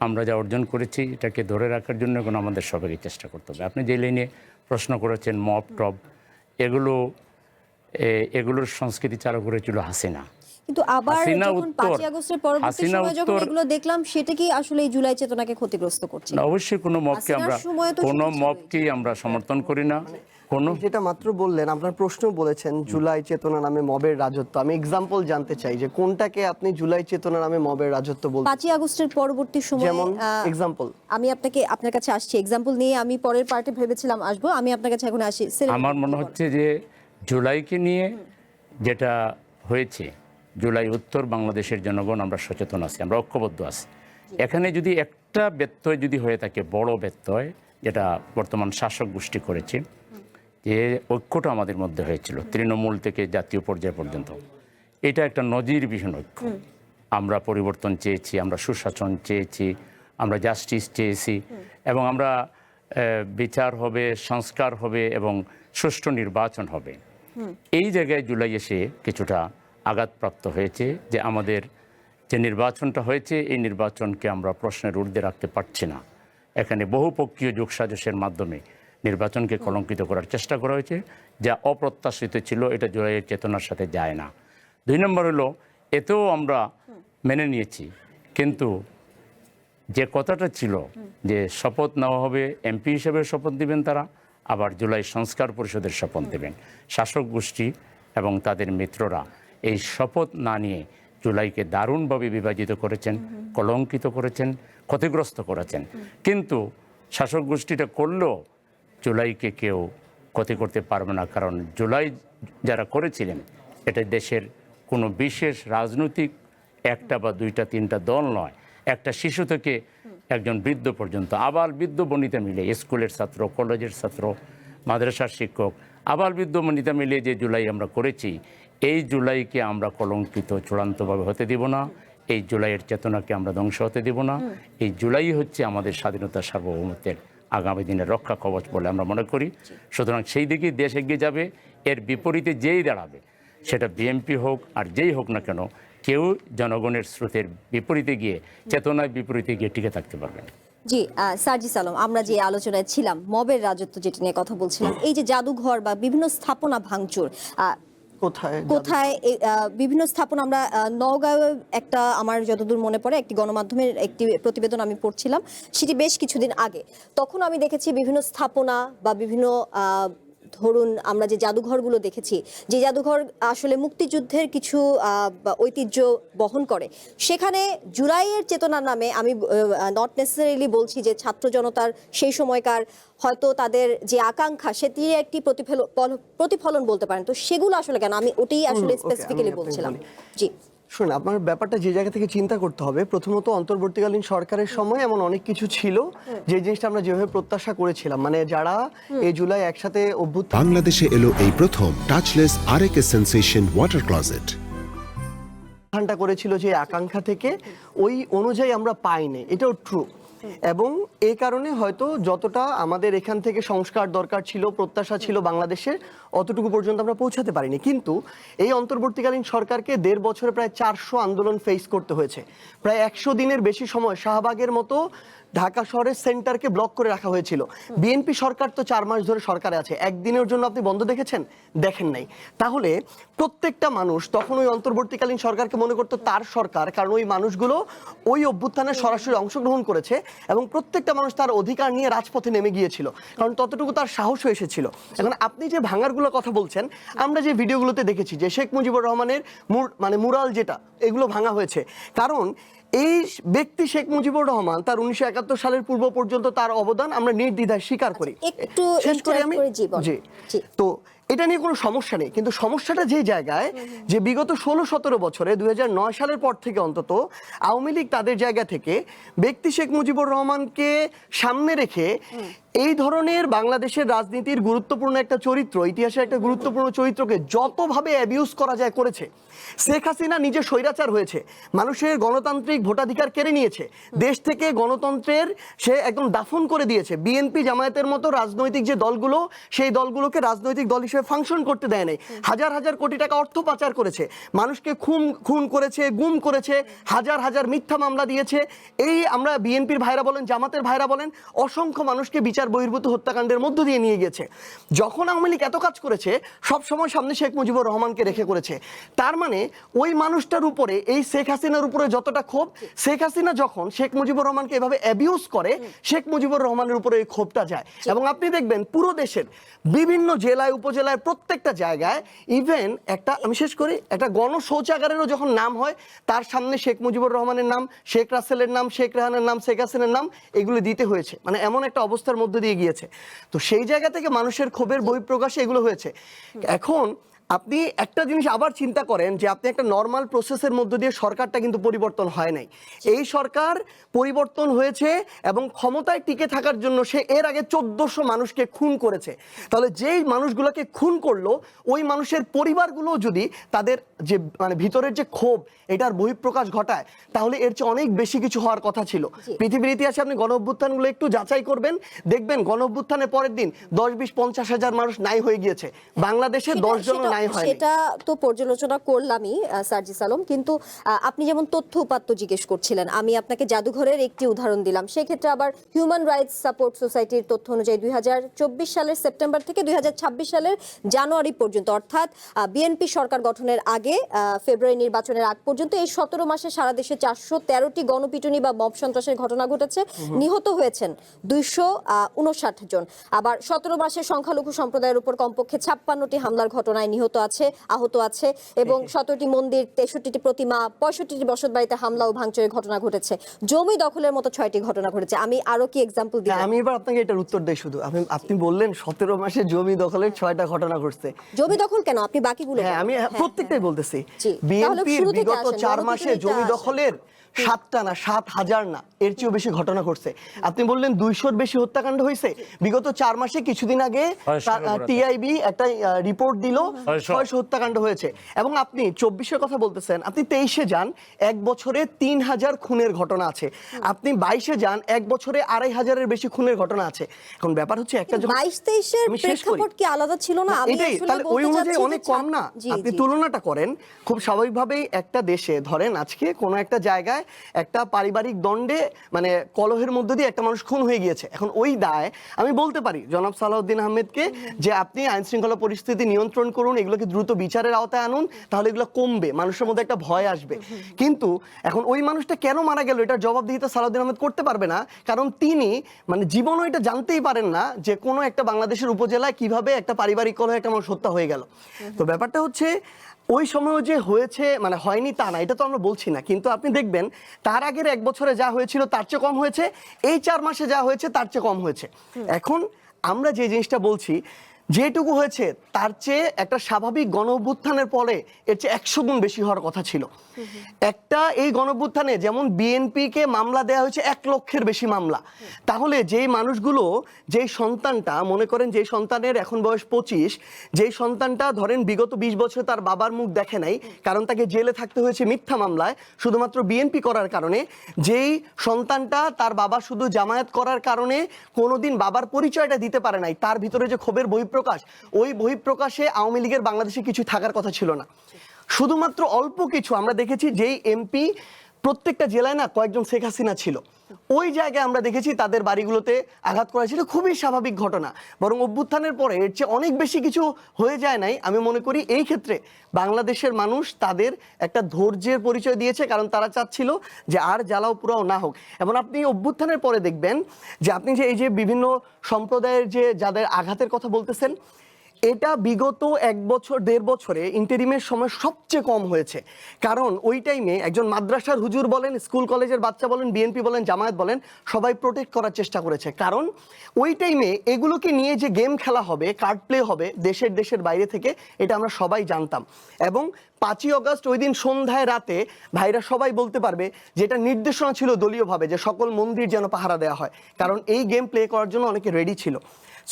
আমরা যা অর্জন করেছি এটাকে ধরে রাখার জন্য এখন আমাদের সবাইকে চেষ্টা করতে হবে। আপনি যে লাইনে প্রশ্ন করেছেন মব টব, এগুলোর সংস্কৃতি চালু করেছিল হাসিনা। কিন্তু আবার হাসিনা যখন উত্তর, 5 আগস্টের পরবর্তী হাসিনা সময় যখন উত্তর- এগুলো দেখলাম, সেটা কি আসলে এই জুলাই চেতনাকে ক্ষতিগ্রস্ত করছে? না, অবশ্যই কোনো মবকে আমরা হাসিনার সময় তো কোনো সেটা ছিল। মবকেই আমরা সমর্থন করি না। কোনো যেটা মাত্র বললেন, আপনার প্রশ্ন বলেছেন জুলাই চেতনা নামে মবের রাজত্ব। আমি এক্সাম্পল জানতে চাই যে কোনটাকে আপনি জুলাই চেতনা নামে মবের রাজত্ব বলতে, 5 আগস্টের পরবর্তী সময়ে যেমন এক্সাম্পল। আমি আপনার কাছে আসছি, এক্সাম্পল নিয়ে আমি পরের পার্টে ভেবেছিলাম আসবো, আমি আপনার কাছে এখন আসি। সেলিম, আমার মনে হচ্ছে যে জুলাইকে নিয়ে যেটা হয়েছে, জুলাই উত্তর বাংলাদেশের জনগণ আমরা সচেতন আছি, আমরা ঐক্যবদ্ধ আছি। এখানে যদি একটা ব্যত্যয় যদি হয়ে থাকে, বড় ব্যত্যয়, যেটা বর্তমান শাসক গোষ্ঠী করেছে, যে ঐক্যটা আমাদের মধ্যে হয়েছিল তৃণমূল থেকে জাতীয় পর্যায় পর্যন্ত, এটা একটা নজিরবিহীন ঐক্য। আমরা পরিবর্তন চেয়েছি, আমরা সুশাসন চেয়েছি, আমরা জাস্টিস চেয়েছি এবং আমরা বিচার হবে, সংস্কার হবে এবং সুষ্ঠু নির্বাচন হবে। এই জায়গায় জুলাই এসে কিছুটা আঘাতপ্রাপ্ত হয়েছে যে আমাদের যে নির্বাচনটা হয়েছে, এই নির্বাচনকে আমরা প্রশ্নের ঊর্ধ্বে রাখতে পারছি না। এখানে বহুপক্ষীয় যোগসাজশের মাধ্যমে নির্বাচনকে কলঙ্কিত করার চেষ্টা করা হয়েছে, যা অপ্রত্যাশিত ছিল। এটা জুলাইয়ের চেতনার সাথে যায় না। 2 নম্বর হলো, এতেও আমরা মেনে নিয়েছি, কিন্তু যে কথাটা ছিল যে শপথ নেওয়া হবে, এমপি হিসেবে শপথ দিবেন তারা, আবার জুলাই সংস্কার পরিষদের শপথ দেবেন। শাসক গোষ্ঠী এবং তাদের মিত্ররা এই শপথ না নিয়ে জুলাইকে দারুণভাবে বিভাজিত করেছেন, কলঙ্কিত করেছেন, ক্ষতিগ্রস্ত করেছেন। কিন্তু শাসক গোষ্ঠীটা করলেও জুলাইকে কেউ ক্ষতি করতে পারবে না, কারণ জুলাই যারা করেছিলেন এটা দেশের কোনো বিশেষ রাজনৈতিক একটা বা 2টা 3টা দল নয়, একটা শিশু থেকে একজন বৃদ্ধ পর্যন্ত, আবার বৃদ্ধ বনিতা মিলে, স্কুলের ছাত্র, কলেজের ছাত্র, মাদ্রাসার শিক্ষক, আবার বৃদ্ধ বনিতা মিলে যে জুলাই আমরা করেছি, এই জুলাইকে আমরা কলঙ্কিত চূড়ান্তভাবে হতে দিব না। এই জুলাইয়ের চেতনাকে আমরা ধ্বংস হতে দিব না। এই জুলাই হচ্ছে আমাদের স্বাধীনতা সার্বভৌমত্বের আগামী দিনের রক্ষা কবচ বলে আমরা মনে করি। সুতরাং সেই দিকেই দেশ এগিয়ে যাবে। এর বিপরীতে যেই দাঁড়াবে, সেটা বিএনপি হোক আর যেই হোক না কেন, কেউ জনগণের স্রোতের বিপরীতে গিয়ে, চেতনার বিপরীতে গিয়ে টিকে থাকতে পারবে না। জি সার্জিস আলম, আমরা যে আলোচনায় ছিলাম মবের রাজত্ব যেটা নিয়ে কথা বলছিলাম, এই যে জাদুঘর বা বিভিন্ন স্থাপনা ভাঙচুর, কোথায় কোথায় বিভিন্ন স্থাপনা আমরা নওগাঁও একটা, আমার যতদূর মনে পড়ে একটি গণমাধ্যমের একটি প্রতিবেদন আমি পড়ছিলাম, সেটি বেশ কিছুদিন আগে। তখন আমি দেখেছি বিভিন্ন স্থাপনা বা বিভিন্ন ধরুন আমরা যে জাদুঘরগুলো দেখেছি, যে জাদুঘর আসলে মুক্তিযুদ্ধের কিছু ঐতিহ্য বহন করে, সেখানে জুলাইয়ের চেতনার নামে আমি নট নেসেসারিলি বলছি যে ছাত্র জনতার সেই সময়কার হয়তো তাদের যে আকাঙ্ক্ষা সেটির একটি প্রতিফলন বলতে পারেন, তো সেগুলো আসলে কেন, আমি ওটাই আসলে ওকে, স্পেসিফিক্যালি আমি আপনাকে বলছিলাম। বলি। জি শুনুন, আপনার ব্যাপারটা যে জায়গা থেকে চিন্তা করতে হবে, প্রথমত অন্তর্বর্তীকালীন সরকারের সময় এমন অনেক কিছু ছিল যে জিনিসটা আমরা যেভাবে প্রত্যাশা করেছিলাম, মানে যারা এই জুলাই একসাথে অভ্যুত্থান বাংলাদেশে এলো এই প্রথম টাচলেস আরএকে সেন্সেশন ওয়াটার ক্লজেট। ঠান্ডা করেছিল যে আকাঙ্ক্ষা থেকে ওই অনুযায়ী আমরা পাইনি, এটাও ট্রু। এবং এই কারণে হয়তো যতটা আমাদের এখান থেকে সংস্কার দরকার ছিল, প্রত্যাশা ছিল বাংলাদেশের, অতটুকু পর্যন্ত আমরা পৌঁছাতে পারিনি। কিন্তু এই অন্তর্বর্তীকালীন সরকারকে 1.5 বছরে প্রায় 400 আন্দোলন ফেস করতে হয়েছে। প্রায় 100 দিনের বেশি সময় শাহবাগের মতো ঢাকা শহরের সেন্টারকে ব্লক করে রাখা হয়েছিল। বিএনপি সরকার তো 4 মাস ধরে সরকারে আছে, একদিনের জন্য আপনি বন্ধ দেখেছেন? দেখেন নাই। তাহলে প্রত্যেকটা মানুষ তখন ওই অন্তর্বর্তীকালীন সরকারকে মনে করতো তার সরকার, কারণ ওই মানুষগুলো ওই অভ্যুত্থানে সরাসরি অংশগ্রহণ করেছে এবং প্রত্যেকটা মানুষ তার অধিকার নিয়ে রাজপথে নেমে গিয়েছিল, কারণ ততটুকু তার সাহসও এসেছিল। এখন আপনি যে ভাঙারগুলো কথা বলছেন, আমরা যে ভিডিওগুলোতে দেখেছি যে শেখ মুজিবুর রহমানের মানে মুরাল যেটা, এগুলো ভাঙা হয়েছে, কারণ এই ব্যক্তি শেখ মুজিবুর রহমান তার 1971 সালের পূর্ব পর্যন্ত তার অবদান আমরা নির্দ্বিধায় স্বীকার করি। একটু শেষ করে আমি জি জি, তো এটা নিয়ে কোনো সমস্যা নেই, কিন্তু সমস্যাটা যে জায়গায় যে বিগত 16-17 বছরে 2009 সালের পর থেকে অন্তত আওয়ামী লীগ তাদের জায়গা থেকে ব্যক্তি শেখ মুজিবুর রহমানকে সামনে রেখে এই ধরনের বাংলাদেশের রাজনীতির গুরুত্বপূর্ণ একটা চরিত্র, ইতিহাসের একটা গুরুত্বপূর্ণ চরিত্রকে যতভাবে অ্যাবিউজ করা যায় করেছে। শেখ হাসিনা নিজে স্বৈরাচার হয়েছে, মানুষের গণতান্ত্রিক ভোটাধিকার কেড়ে নিয়েছে, দেশ থেকে গণতন্ত্রের সে একদম দাফন করে দিয়েছে। বিএনপি জামায়াতের মতো রাজনৈতিক যে দলগুলো, সেই দলগুলোকে রাজনৈতিক দল হিসেবে ফাংশন করতে দেয় নাই। হাজার হাজার কোটি টাকা অর্থ পাচার করেছে, মানুষকে খুন করেছে, গুম করেছে, হাজার হাজার মিথ্যা মামলা দিয়েছে। এই আমরা বিএনপির ভাইরা বলেন, জামাতের ভাইরা বলেন, অসংখ্য মানুষকে বিচার বহির্ভূত হত্যাকাণ্ডের মধ্য দিয়ে নিয়ে গেছে। যখন আওয়ামী লীগ এত কাজ করেছে, সবসময় সামনে শেখ মুজিবুর রহমানকে রেখে করেছে। তার মানে ওই মানুষটার উপরে, এই শেখ হাসিনার উপরে যতটা ক্ষোভ, শেখ হাসিনা যখন শেখ মুজিবুর রহমানকে এভাবে অ্যাবিউজ করে, শেখ মুজিবুর রহমানের উপরে এই ক্ষোভটা যায়। এবং আপনি দেখবেন পুরো দেশের বিভিন্ন জেলায়, উপজেলায়, প্রত্যেকটা জায়গায়, ইভেন একটা, আমি শেষ করি, একটা গণশৌচাগারেরও যখন নাম হয়, তার সামনে শেখ মুজিবুর রহমানের নাম, শেখ রাসেলের নাম, শেখ রেহানের নাম, শেখ হাসিনার নাম, এগুলো দিতে হয়েছে। মানে এমন একটা অবস্থার মধ্যে দিয়ে গিয়েছে। তো সেই জায়গা থেকে মানুষের ক্ষোভের বহিঃপ্রকাশে এগুলো হয়েছে। এখন আপনি একটা জিনিস আবার চিন্তা করেন যে আপনি একটা নর্মাল প্রসেসের মধ্য দিয়ে, সরকারটা কিন্তু পরিবর্তন হয় নাই। এই সরকার পরিবর্তন হয়েছে এবং ক্ষমতায় টিকে থাকার জন্য সে এর আগে 1400 মানুষকে খুন করেছে। তাহলে যেই মানুষগুলোকে খুন করলো, ওই মানুষের পরিবারগুলো যদি তাদের যে মানে ভিতরের যে ক্ষোভ, এটার বহিঃপ্রকাশ ঘটায়, তাহলে এর চেয়ে অনেক বেশি কিছু হওয়ার কথা ছিল। পৃথিবীর ইতিহাসে আপনি গণ অভ্যুত্থানগুলো একটু যাচাই করবেন, দেখবেন গণ অভ্যুত্থানের পরের দিন 20-20-50 হাজার মানুষ নাই হয়ে গিয়েছে। বাংলাদেশে 10 জন নাই হয়। সেটা তো পর্যালোচনা করলামই সার্জিস আলম, কিন্তু আপনি যেমন তথ্য উপাত্ত জিজ্ঞেস করছিলেন, আমি আপনাকে জাদুঘরের একটি উদাহরণ দিলাম। সেক্ষেত্রে আবার হিউম্যান রাইটস সাপোর্ট সোসাইটির তথ্য অনুযায়ী 2024 সালের সেপ্টেম্বর থেকে 2026 সালের জানুয়ারি পর্যন্ত, অর্থাৎ বিএনপি সরকার গঠনের আগে ফেব্রুয়ারি নির্বাচনের আগ পর্যন্ত এই 17 মাসে সারা দেশে 413টি গণপিটুনি বা মব সন্ত্রাসের ঘটনা ঘটেছে। নিহত হয়েছেন 259 জন। আবার 17 মাসে সংখ্যালঘু সম্প্রদায়ের উপর কমপক্ষে 56টি হামলার ঘটনায় নিহত আছে, আহত আছে, এবং 17টি মন্দির, 63টি প্রতিমা, 65টি বসত বাড়িতে হামলা ও ভাঙচুরের ঘটনা ঘটেছে। জমি দখলের মতো 6টি ঘটনা ঘটেছে। আমি আরো কি এক্সাম্পল দিই? আমি এবার আপনাকে এটার উত্তর দেই। শুধু আপনি বললেন 17 মাসে জমি দখলের 6টা ঘটনা ঘটছে। জমি দখল কেন, আপনি বাকিগুলো হ্যাঁ, আমি প্রত্যেকটাই বলতেছি। জি, বিএনপির তাহলে শুরু থেকে বিগত আসেন, 4 গণপিটুনিটা মাসে জমি দখলের 7টা না 7,000 না এর চেয়েও বেশি ঘটনা ঘটছে। আপনি বললেন 200-র বেশি হত্যাকাণ্ড হয়েছে বিগত 4 মাসে। কিছুদিন আগে টিআইবি একটা রিপোর্ট দিল 600 হত্যাকাণ্ড হয়েছে। এবং আপনি 24-এর কথা বলতেছেন, আপনি 23-এ যান, এক বছরে 3000 খুনের ঘটনা আছে। আপনি 22-এ যান, এক বছরে 2500-এর বেশি খুনের ঘটনা আছে। এখন ব্যাপার হচ্ছে একটা 22-23-এর প্রেক্ষাপট কি আলাদা ছিল না? আমি এটাই, আসলে তাহলে ওই বলতে অনুযায়ী চাচ্ছি অনেক যে কম না? আপনি তুলনাটা করেন, খুব স্বাভাবিকভাবেই একটা দেশে ধরেন আজকে কোনো একটা জায়গায় একটা পারিবারিক দ্বন্দ্বে মানে কলহের মধ্য দিয়ে একটা মানুষ খুন হয়ে গিয়েছে। এখন ওই দায় আমি বলতে পারি জনাব সালাউদ্দিন আহমেদকে যে আপনি আইন শৃঙ্খলা পরিস্থিতি নিয়ন্ত্রণ করুন, এগুলোকে দ্রুত বিচারের আওতায় আনুন, তাহলে এগুলো কমবে, মানুষের মধ্যে একটা ভয় আসবে। কিন্তু এখন ওই মানুষটা কেন মারা গেল এটার জবাবদিহিতা সালাউদ্দিন আহমেদ করতে পারবে না, কারণ তিনি মানে জীবনও এটা জানতেই পারেন না যে কোনো একটা বাংলাদেশের উপজেলায় কিভাবে একটা পারিবারিক কলহে একটা মানুষ হত্যা হয়ে গেল। তো ব্যাপারটা হচ্ছে ওই সময়ও যে হয়েছে মানে হয়নি তা না, এটা তো আমরা বলছি না, কিন্তু আপনি দেখবেন তার আগের 1 বছরে যা হয়েছিল তার চেয়ে কম হয়েছে, এই 4 মাসে যা হয়েছে তার চেয়ে কম হয়েছে। এখন আমরা যে জিনিসটা বলছি যেটুকু হয়েছে তার চেয়ে একটা স্বাভাবিক গণ অভ্যুত্থানের পরে এর চেয়ে 100 গুণ বেশি হওয়ার কথা ছিল। একটা এই গণ অভ্যুত্থানে যেমন বিএনপিকে মামলা দেওয়া হয়েছে 1 লক্ষের বেশি মামলা, তাহলে যেই মানুষগুলো যেই সন্তানটা মনে করেন যেই সন্তানের এখন বয়স 25, যেই সন্তানটা ধরেন বিগত 20 বছর তার বাবার মুখ দেখে নাই কারণ তাকে জেলে থাকতে হয়েছে মিথ্যা মামলায় শুধুমাত্র বিএনপি করার কারণে, যেই সন্তানটা তার বাবা শুধু জামায়াত করার কারণে কোনোদিন বাবার পরিচয়টা দিতে পারে নাই, তার ভিতরে যে ক্ষোভের বহিঃপ্রকাশ, ওই বহিঃপ্রকাশে আওয়ামী লীগের বাংলাদেশে কিছু থাকার কথা ছিল না। শুধুমাত্র অল্প কিছু আমরা দেখেছি যেই এমপি প্রত্যেকটা জেলায় না কয়েকজন শেখ হাসিনা ছিল, ওই জায়গায় আমরা দেখেছি তাদের বাড়িগুলোতে আঘাত করা ছিল, খুবই স্বাভাবিক ঘটনা। বরং অভ্যুত্থানের পরে এর চেয়ে অনেক বেশি কিছু হয়ে যায় নাই। আমি মনে করি এই ক্ষেত্রে বাংলাদেশের মানুষ তাদের একটা ধৈর্যের পরিচয় দিয়েছে, কারণ তারা চাচ্ছিল যে আর জ্বালাও পুরাও না হোক। এবং আপনি অভ্যুত্থানের পরে দেখবেন যে আপনি যে এই যে বিভিন্ন সম্প্রদায়ের যে যাদের আঘাতের কথা বলতেছেন, এটা বিগত 1 বছর 1.5 বছরে ইন্টারিমের সময় সবচেয়ে কম হয়েছে। কারণ ওই টাইমে একজন মাদ্রাসার হুজুর বলেন, স্কুল কলেজের বাচ্চা বলেন, বিএনপি বলেন, জামায়াত বলেন, সবাই প্রোটেক্ট করার চেষ্টা করেছে। কারণ ওই টাইমে এগুলোকে নিয়ে যে গেম খেলা হবে, কার্ড প্লে হবে দেশের বাইরে থেকে, এটা আমরা সবাই জানতাম। এবং 5ই আগস্ট ওই দিন সন্ধ্যায় রাতে ভাইরা সবাই বলতে পারবে যেটা নির্দেশনা ছিল দলীয়ভাবে যে সকল মন্দির যেন পাহারা দেওয়া হয়, কারণ এই গেম প্লে করার জন্য অনেকে রেডি ছিল।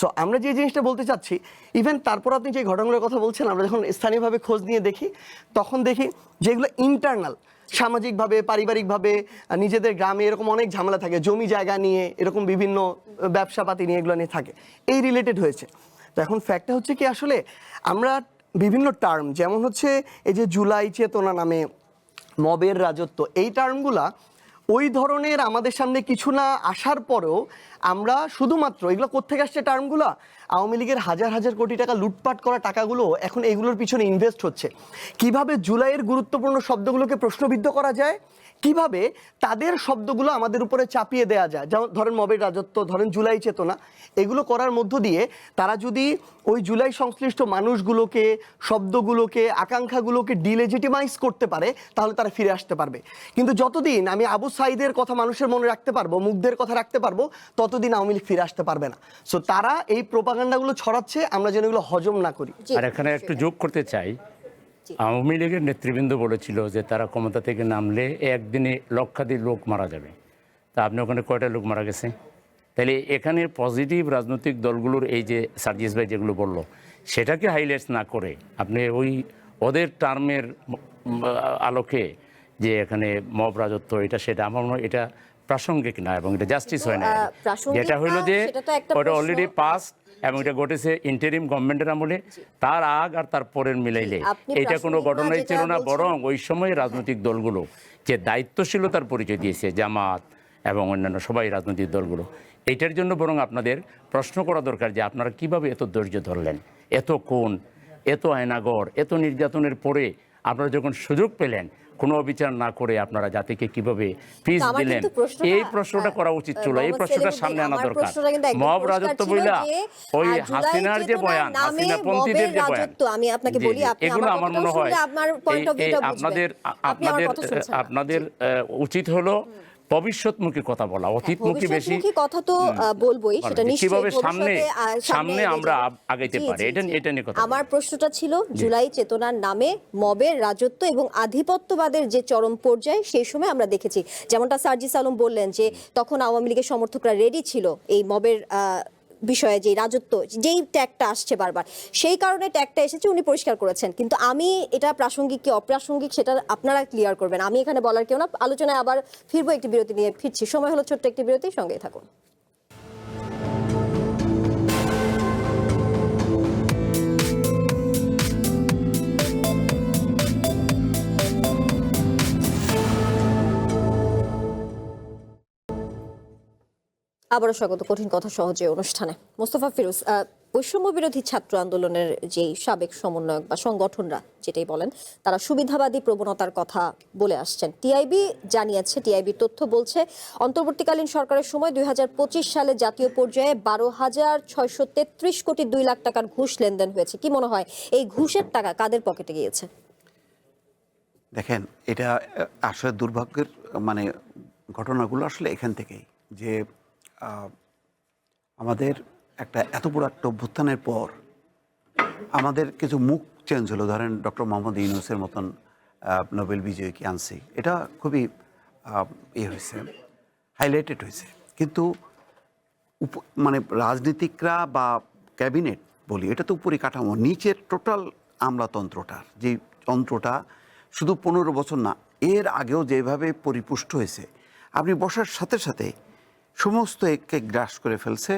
সো আমরা যে জিনিসটা বলতে চাচ্ছি, ইভেন তারপর আপনি যে ঘটনাগুলোর কথা বলছেন, আমরা যখন স্থানীয়ভাবে খোঁজ নিয়ে দেখি তখন দেখি যেগুলো ইন্টারনাল সামাজিকভাবে পারিবারিকভাবে নিজেদের গ্রামে এরকম অনেক ঝামেলা থাকে, জমি জায়গা নিয়ে এরকম বিভিন্ন ব্যবসাপাতি নিয়ে এগুলো নিয়ে থাকে, এই রিলেটেড হয়েছে। তো এখন ফ্যাক্টটা হচ্ছে কি আসলে আমরা বিভিন্ন টার্ম যেমন হচ্ছে এই যে জুলাই চেতনা নামে মবের রাজত্ব, এই টার্মগুলা ওই ধরনের আমাদের সামনে কিছু না আসার পরেও আমরা শুধুমাত্র এগুলো কোত্থেকে আসছে টার্মগুলো, আওয়ামী লীগের হাজার হাজার কোটি টাকা লুটপাট করা টাকাগুলো এখন এগুলোর পিছনে ইনভেস্ট হচ্ছে। কিভাবে জুলাইয়ের গুরুত্বপূর্ণ শব্দগুলোকে প্রশ্নবিদ্ধ করা যায়, কিভাবে তাদের শব্দগুলো আমাদের উপরে চাপিয়ে দেওয়া যায়, যেমন ধরেন মবের রাজত্ব, ধরেন জুলাই চেতনা, এগুলো করার মধ্য দিয়ে তারা যদি ওই জুলাই সংশ্লিষ্ট মানুষগুলোকে, শব্দগুলোকে, আকাঙ্ক্ষাগুলোকে ডিলেজিটিমাইজ করতে পারে তাহলে তারা ফিরে আসতে পারবে। কিন্তু যতদিন আমি আবু সাইদের কথা মানুষের মনে রাখতে পারবো, মুগ্ধের কথা রাখতে পারবো, ততদিন আওয়ামী লীগ ফিরে আসতে পারবে না। সো তারা এই প্রোপাগান্ডাগুলো ছড়াচ্ছে, আমরা যেন এগুলো হজম না করি। আর এখানে একটু যোগ করতে চাই, আওয়ামী লীগের নেতৃবৃন্দ বলেছিল যে তারা ক্ষমতা থেকে নামলে একদিনে লক্ষাধিক লোক মারা যাবে। তা আপনি ওখানে কয়টা লোক মারা গেছে? তাহলে এখানে পজিটিভ রাজনৈতিক দলগুলোর এই যে সার্জিস ভাই যেগুলো বলল, সেটাকে হাইলাইটস না করে আপনি ওই ওদের টার্মের আলোকে যে এখানে মব রাজত্ব এটা সেটা, আমার মনে হয় এটা প্রাসঙ্গিক না এবং এটা জাস্টিস হয় না। যেটা হইলো যে ওটা অলরেডি পাস এবং এটা ঘটেছে ইন্টারিম গভর্নমেন্টের আমলে, তার আগ আর তার পরের মিলাইলে এটা কোনো ঘটনাই ছিল না। বরং ওই সময় রাজনৈতিক দলগুলো যে দায়িত্বশীলতার পরিচয় দিয়েছে, জামাত এবং অন্যান্য সবাই রাজনৈতিক দলগুলো, এইটার জন্য বরং আপনাদের প্রশ্ন করা দরকার যে আপনারা কিভাবে এত ধৈর্য ধরলেন, এত কোন, এত আয়নাগর, এত নির্যাতনের পরে আপনারা যখন সুযোগ পেলেন কোনো বিচার না করে আপনারা জাতিকে কিভাবে পিস দিলেন, এই প্রশ্নটা করা উচিত ছিল, এই প্রশ্নটা সামনে আনা দরকার। মব রাজত্ব বইলা ওই হাসিনার যে বয়ান, হাসিনা পন্থীদের যে বয়ান, আমি আপনাকে বলি, এগুলো আমার মনে হয় আপনাদের উচিত হলো ভবিষ্যৎমুখী কথা বলা, অতীতমুখী বেশি কথা তো বলবোই, সেটা কিভাবে সামনে আমরা আগাইতে পারি এটা নিয়ে কথা। আমার প্রশ্নটা ছিল জুলাই চেতনার নামে মবের রাজত্ব এবং আধিপত্যবাদের যে চরম পর্যায়ে সেই সময় আমরা দেখেছি, যেমনটা সার্জিস আলম বললেন যে তখন আওয়ামী লীগের সমর্থকরা রেডি ছিল এই মবের বিষয়ে, যে রাজত্ব যেই ট্যাগটা আসছে বারবার, সেই কারণে ট্যাগটা এসেছে, উনি পরিষ্কার করেছেন। কিন্তু আমি এটা প্রাসঙ্গিক কি অপ্রাসঙ্গিক সেটা আপনারা ক্লিয়ার করবেন, আমি এখানে বলার কেউ না। আলোচনায় আবার ফিরবো, একটি বিরতি নিয়ে ফিরছি। সময় হলো ছোট্ট একটি বিরতি, সঙ্গেই থাকুন। আবারও স্বাগত কঠিন কথা সহজে অনুষ্ঠানে। মোস্তফা ফিরোজ, বৈষম্য বিরোধী ছাত্র আন্দোলনের যে সাবেক সমন্বয়ক বা সংগঠনরা যেটাই বলেন, তারা সুবিধাবাদী প্রবণতার কথা বলে আসছেন। টিআইবি জানিয়েছে, টিআইবির তথ্য বলছে অন্তর্বর্তীকালীন সরকারের সময় 2025 সালে জাতীয় পর্যায়ে 12,633 কোটি 2 লাখ টাকার ঘুষ লেনদেন হয়েছে। কি মনে হয় এই ঘুষের টাকা কাদের পকেটে গিয়েছে? দেখেন, এটা আসলে দুর্ভাগ্যের মানে ঘটনাগুলো আসলে এখান থেকেই যে আমাদের একটা এত বড় একটা অভ্যুত্থানের পর আমাদের কিছু মুখ চেঞ্জ হলো। ধরেন ডক্টর মোহাম্মদ ইউনূসের মতন নোবেল বিজয়ীকে আনছি, এটা খুবই হয়েছে, হাইলাইটেড হয়েছে। কিন্তু মানে রাজনীতিকরা বা ক্যাবিনেট বলি, এটা তো উপরি কাঠামো, নিচের টোটাল আমলাতন্ত্রটার যে যন্ত্রটা শুধু 15 বছর না, এর আগেও যেভাবে পরিপুষ্ট হয়েছে, আপনি বসার সাথে সাথে সমস্ত একে গ্রাস করে ফেলছে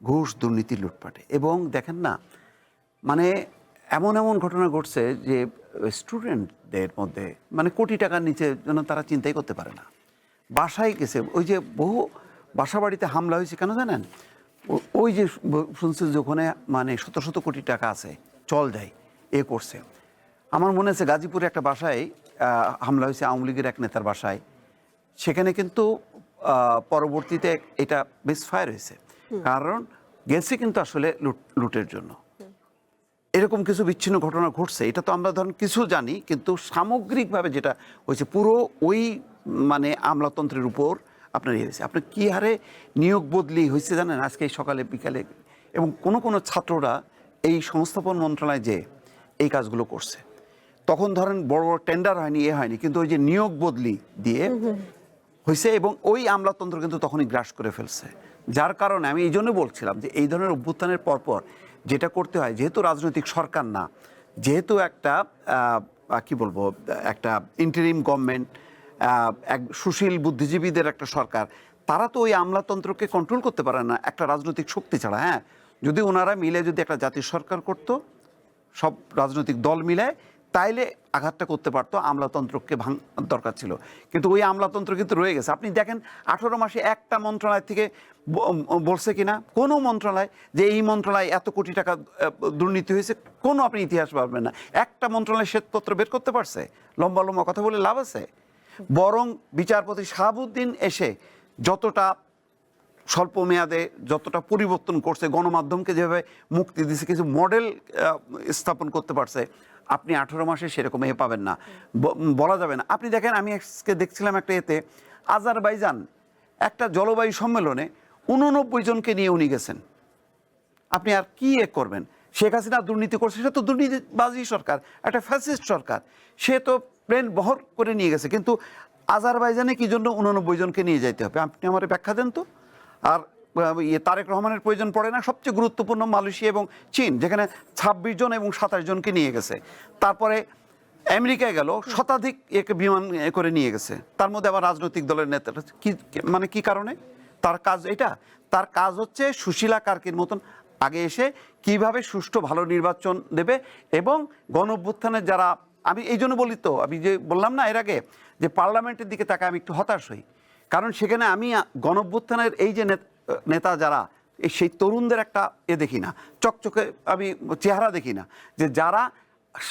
ঘুষ, দুর্নীতি, লুটপাটে। এবং দেখেন না, মানে এমন এমন ঘটনা ঘটছে যে স্টুডেন্টদের মধ্যে মানে কোটি টাকার নিচে যেন তারা চিন্তাই করতে পারে না। বাসায় গেছে, ওই যে বহু বাসা বাড়িতে হামলা হয়েছে কেন জানেন? ওই যে শুনছে যে ওখানে মানে শত শত কোটি টাকা আছে, চল যাই এ করছে। আমার মনে আছে গাজীপুরে একটা বাসায় হামলা হয়েছে, আওয়ামী লীগের এক নেতার বাসায়। সেখানে কিন্তু পরবর্তীতে এটা মিসফায়ার হয়েছে, কারণ গেছে কিন্তু আসলে লুটের জন্য। এরকম কিছু বিচ্ছিন্ন ঘটনা ঘটছে। এটা তো আমরা ধরেন কিছু জানি, কিন্তু সামগ্রিকভাবে যেটা হয়েছে পুরো ওই মানে আমলাতন্ত্রের উপর আপনার ইয়ে হয়েছে। আপনার কী হারে নিয়োগ বদলি হয়েছে জানেন আজকে এই সকালে বিকালে। এবং কোনো ছাত্ররা এই সংস্থাপন মন্ত্রণালয়ে যে এই কাজগুলো করছে, তখন ধরেন বড় বড় টেন্ডার হয়নি, হয়নি, কিন্তু ওই যে নিয়োগ বদলি দিয়ে হয়েছে এবং ওই আমলাতন্ত্র কিন্তু তখনই গ্রাস করে ফেলছে। যার কারণে আমি এই জন্য বলছিলাম যে এই ধরনের অভ্যুত্থানের পরপর যেটা করতে হয়, যেহেতু রাজনৈতিক সরকার না, যেহেতু একটা কি বলবো, একটা ইন্টারিম গভর্নমেন্ট, এক সুশীল বুদ্ধিজীবীদের একটা সরকার, তারা তো ওই আমলাতন্ত্রকে কন্ট্রোল করতে পারে না একটা রাজনৈতিক শক্তি ছাড়া। হ্যাঁ, যদি ওনারা মিলে যদি একটা জাতীয় সরকার করতো, সব রাজনৈতিক দল মিলে, তাইলে আঘাতটা করতে পারতো, আমলাতন্ত্রকে দরকার ছিল। কিন্তু ওই আমলাতন্ত্র কিন্তু রয়ে গেছে। আপনি দেখেন 18 মাসে একটা মন্ত্রণালয় থেকে বলছে কিনা কোনো মন্ত্রণালয় যে এই মন্ত্রণালয় এত কোটি টাকা দুর্নীতি হয়েছে? কোনো আপনি ইতিহাস পাবেন না। একটা মন্ত্রণালয় শ্বেতপত্র বের করতে পারছে? লম্বা লম্বা কথা বলে লাভ আছে? বরং বিচারপতি শাহাবুদ্দিন এসে যতটা স্বল্প মেয়াদে যতটা পরিবর্তন করছে, গণমাধ্যমকে যেভাবে মুক্তি দিচ্ছে, কিছু মডেল স্থাপন করতে পারছে, আপনি 18 মাসে সেরকম পাবেন না, বলা যাবে না। আপনি দেখেন, আমি আজকে দেখছিলাম একটা এতে, আজারবাইজান একটা জলবায়ু সম্মেলনে 89 জনকে নিয়ে উনি গেছেন। আপনি আর কি করবেন? শেখ হাসিনা দুর্নীতি করছে, সে তো দুর্নীতিবাজী সরকার, একটা ফ্যাসিস্ট সরকার, সে তো প্লেন বহর করে নিয়ে গেছে। কিন্তু আজারবাইজানে কি জন্য 89 জনকে নিয়ে যাইতে হবে? আপনি আমার ব্যাখ্যা দেন তো। আর তারেক রহমানের প্রয়োজন পড়ে না? সবচেয়ে গুরুত্বপূর্ণ মালয়েশিয়া এবং চীন, যেখানে 26 জন এবং 27 জনকে নিয়ে গেছে। তারপরে আমেরিকায় গেল, শতাধিক একে বিমান করে নিয়ে গেছে, তার মধ্যে আবার রাজনৈতিক দলের নেতারা। কি মানে কি কারণে? তার কাজ এটা, তার কাজ হচ্ছে সুশীলা কার্কির মতন আগে এসে কিভাবে সুষ্ঠু ভালো নির্বাচন দেবে। এবং গণঅভ্যুত্থানের যারা, আমি এই জন্য বলি তো, আমি যে বললাম না এর আগে যে পার্লামেন্টের দিকে তাকে আমি একটু হতাশ হই, কারণ সেখানে আমি গণঅভ্যুত্থানের এই যে নেতা যারা, সেই তরুণদের একটা দেখি না, চকচকে আমি চেহারা দেখি না, যে যারা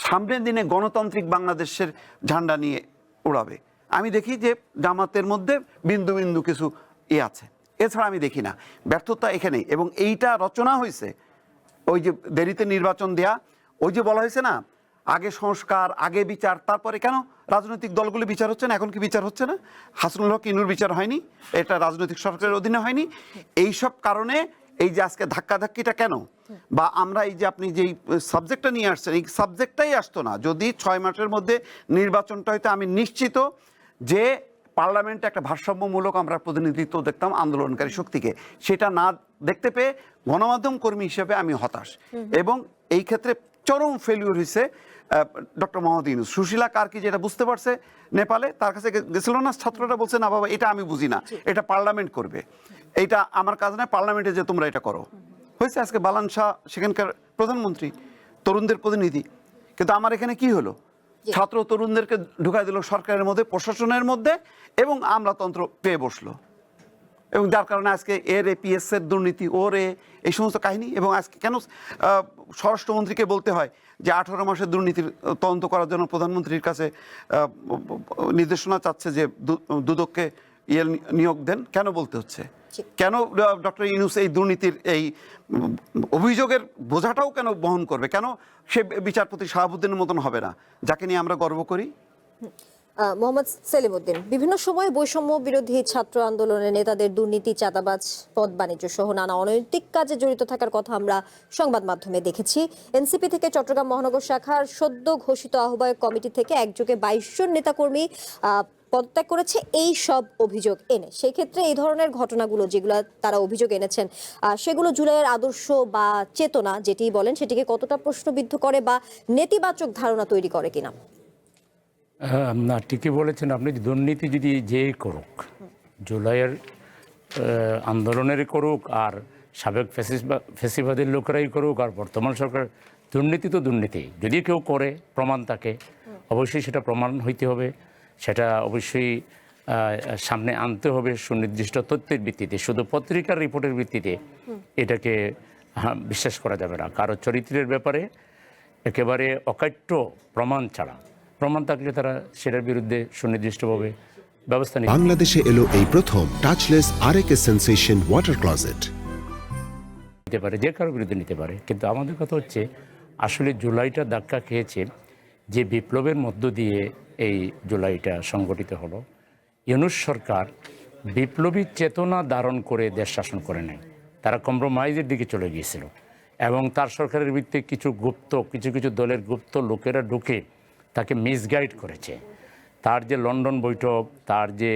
সামনের দিনে গণতান্ত্রিক বাংলাদেশের ঝান্ডা নিয়ে উড়াবে। আমি দেখি যে জামাতের মধ্যে বিন্দু বিন্দু কিছু আছে, এছাড়া আমি দেখি না। ব্যর্থতা এখানেই। এবং এইটা রচনা হয়েছে ওই যে দেরিতে নির্বাচন দেয়া, ওই যে বলা হয়েছে না, আগে সংস্কার, আগে বিচার, তারপরে কেন রাজনৈতিক দলগুলো বিচার হচ্ছে না? এখন কি বিচার হচ্ছে না? হাসনুল হক ইনুর বিচার হয়নি? এটা রাজনৈতিক সরকারের অধীনে হয়নি? এইসব কারণে এই যে আজকে ধাক্কাধাক্কিটা কেন, বা আমরা এই যে আপনি যেই সাবজেক্টটা নিয়ে আসছেন, এই সাবজেক্টটাই আসতো না যদি 6 মাসের মধ্যে নির্বাচনটা হয়তো। আমি নিশ্চিত যে পার্লামেন্টে একটা ভারসাম্যমূলক আমরা প্রতিনিধিত্ব দেখতাম আন্দোলনকারী শক্তিকে। সেটা না দেখতে পেয়ে গণমাধ্যম কর্মী হিসেবে আমি হতাশ। এবং এই ক্ষেত্রে চরম ফেলিওর হয়েছে ডক্টর মোহাম্মদ ইউনূস। সুশীলা কার্কি যেটা বুঝতে পারছে সেনেপালে, তার কাছে গেছিল না, ছাত্ররা বলছে না বাবা এটা আমি বুঝি না, এটা পার্লামেন্ট করবে, এইটা আমার কাজ না, পার্লামেন্টে যে তোমরা এটা করো। হয়েছে আজকে বালান শাহ সেখানকার প্রধানমন্ত্রী, তরুণদের প্রতিনিধি। কিন্তু আমার এখানে কি হলো? ছাত্র তরুণদেরকে ঢুকাই দিল সরকারের মধ্যে, প্রশাসনের মধ্যে, এবং আমলাতন্ত্র পেয়ে বসলো। এবং যার কারণে আজকে এর এপিএস এর দুর্নীতি, ওর এই সমস্ত কাহিনী। এবং আজকে কেন স্বরাষ্ট্রমন্ত্রীকে বলতে হয় যে 18 মাসের দুর্নীতির তদন্ত করার জন্য প্রধানমন্ত্রীর কাছে নির্দেশনা চাচ্ছে যে দুদককে নিয়োগ দেন, কেন বলতে হচ্ছে? কেন ডক্টর ইউনূস এই দুর্নীতির এই অভিযোগের বোঝাটাও কেন বহন করবে? কেন সে বিচারপতি শাহাবুদ্দিনের মতন হবে না, যাকে নিয়ে আমরা গর্ব করি? মোহাম্মদ সেলিম উদ্দিন, বিভিন্ন সময় বৈষম্য বিরোধী ছাত্র আন্দোলনের নেতাদের দুর্নীতি, চাঁদাবাজ, পদ বাণিজ্য সহ নানা অনৈতিক কাজে জড়িত থাকার কথা আমরা সংবাদ মাধ্যমে দেখেছি। এনসিপি থেকে চট্টগ্রাম মহানগর শাখার সদ্য ঘোষিত আহ্বায়ক কমিটি থেকে একযোগে 22 জন নেতাকর্মী পদত্যাগ করেছে এই সব অভিযোগ এনে। সেই ক্ষেত্রে এই ধরনের ঘটনাগুলো যেগুলো তারা অভিযোগ এনেছেন, সেগুলো জুলাইয়ের আদর্শ বা চেতনা যেটি বলেন সেটিকে কতটা প্রশ্নবিদ্ধ করে বা নেতিবাচক ধারণা তৈরি করে কিনা? না, ঠিকই বলেছেন আপনি। দুর্নীতি যদি যেই করুক, জুলাইয়ের আন্দোলনের করুক, আর সাবেক ফ্যাসিবাদের লোকেরাই করুক, আর বর্তমান সরকার, দুর্নীতি তো দুর্নীতি। যদি কেউ করে প্রমাণ থাকে, অবশ্যই সেটা প্রমাণ হইতে হবে, সেটা অবশ্যই সামনে আনতে হবে সুনির্দিষ্ট তথ্যের ভিত্তিতে। শুধু পত্রিকার রিপোর্টের ভিত্তিতে এটাকে বিশ্বাস করা যাবে না। কারো চরিত্রের ব্যাপারে একেবারে অকাট্য প্রমাণ ছাড়া, প্রমাণ থাকলে তারা সেটার বিরুদ্ধে সুনির্দিষ্টভাবে ব্যবস্থা বাংলাদেশে এলো এই প্রথম টাচলেস আরএকে সেন্সেশন ওয়াটার ক্লজেট। নিতে পারে, যে কারোর বিরুদ্ধে নিতে পারে। কিন্তু আমাদের কথা হচ্ছে, আসলে জুলাইটা ধাক্কা খেয়েছে যে বিপ্লবের মধ্য দিয়ে এই জুলাইটা সংগঠিত হলো। ইউনূস সরকার বিপ্লবী চেতনা ধারণ করে দেশ শাসন করে নেয়। তারা কম্প্রোমাইজের দিকে চলে গিয়েছিল এবং তার সরকারের ভিত্তিতে কিছু দলের গুপ্ত লোকেরা ঢুকে তাকে মিসগাইড করেছে। তার যে লন্ডন বৈঠক, তার যে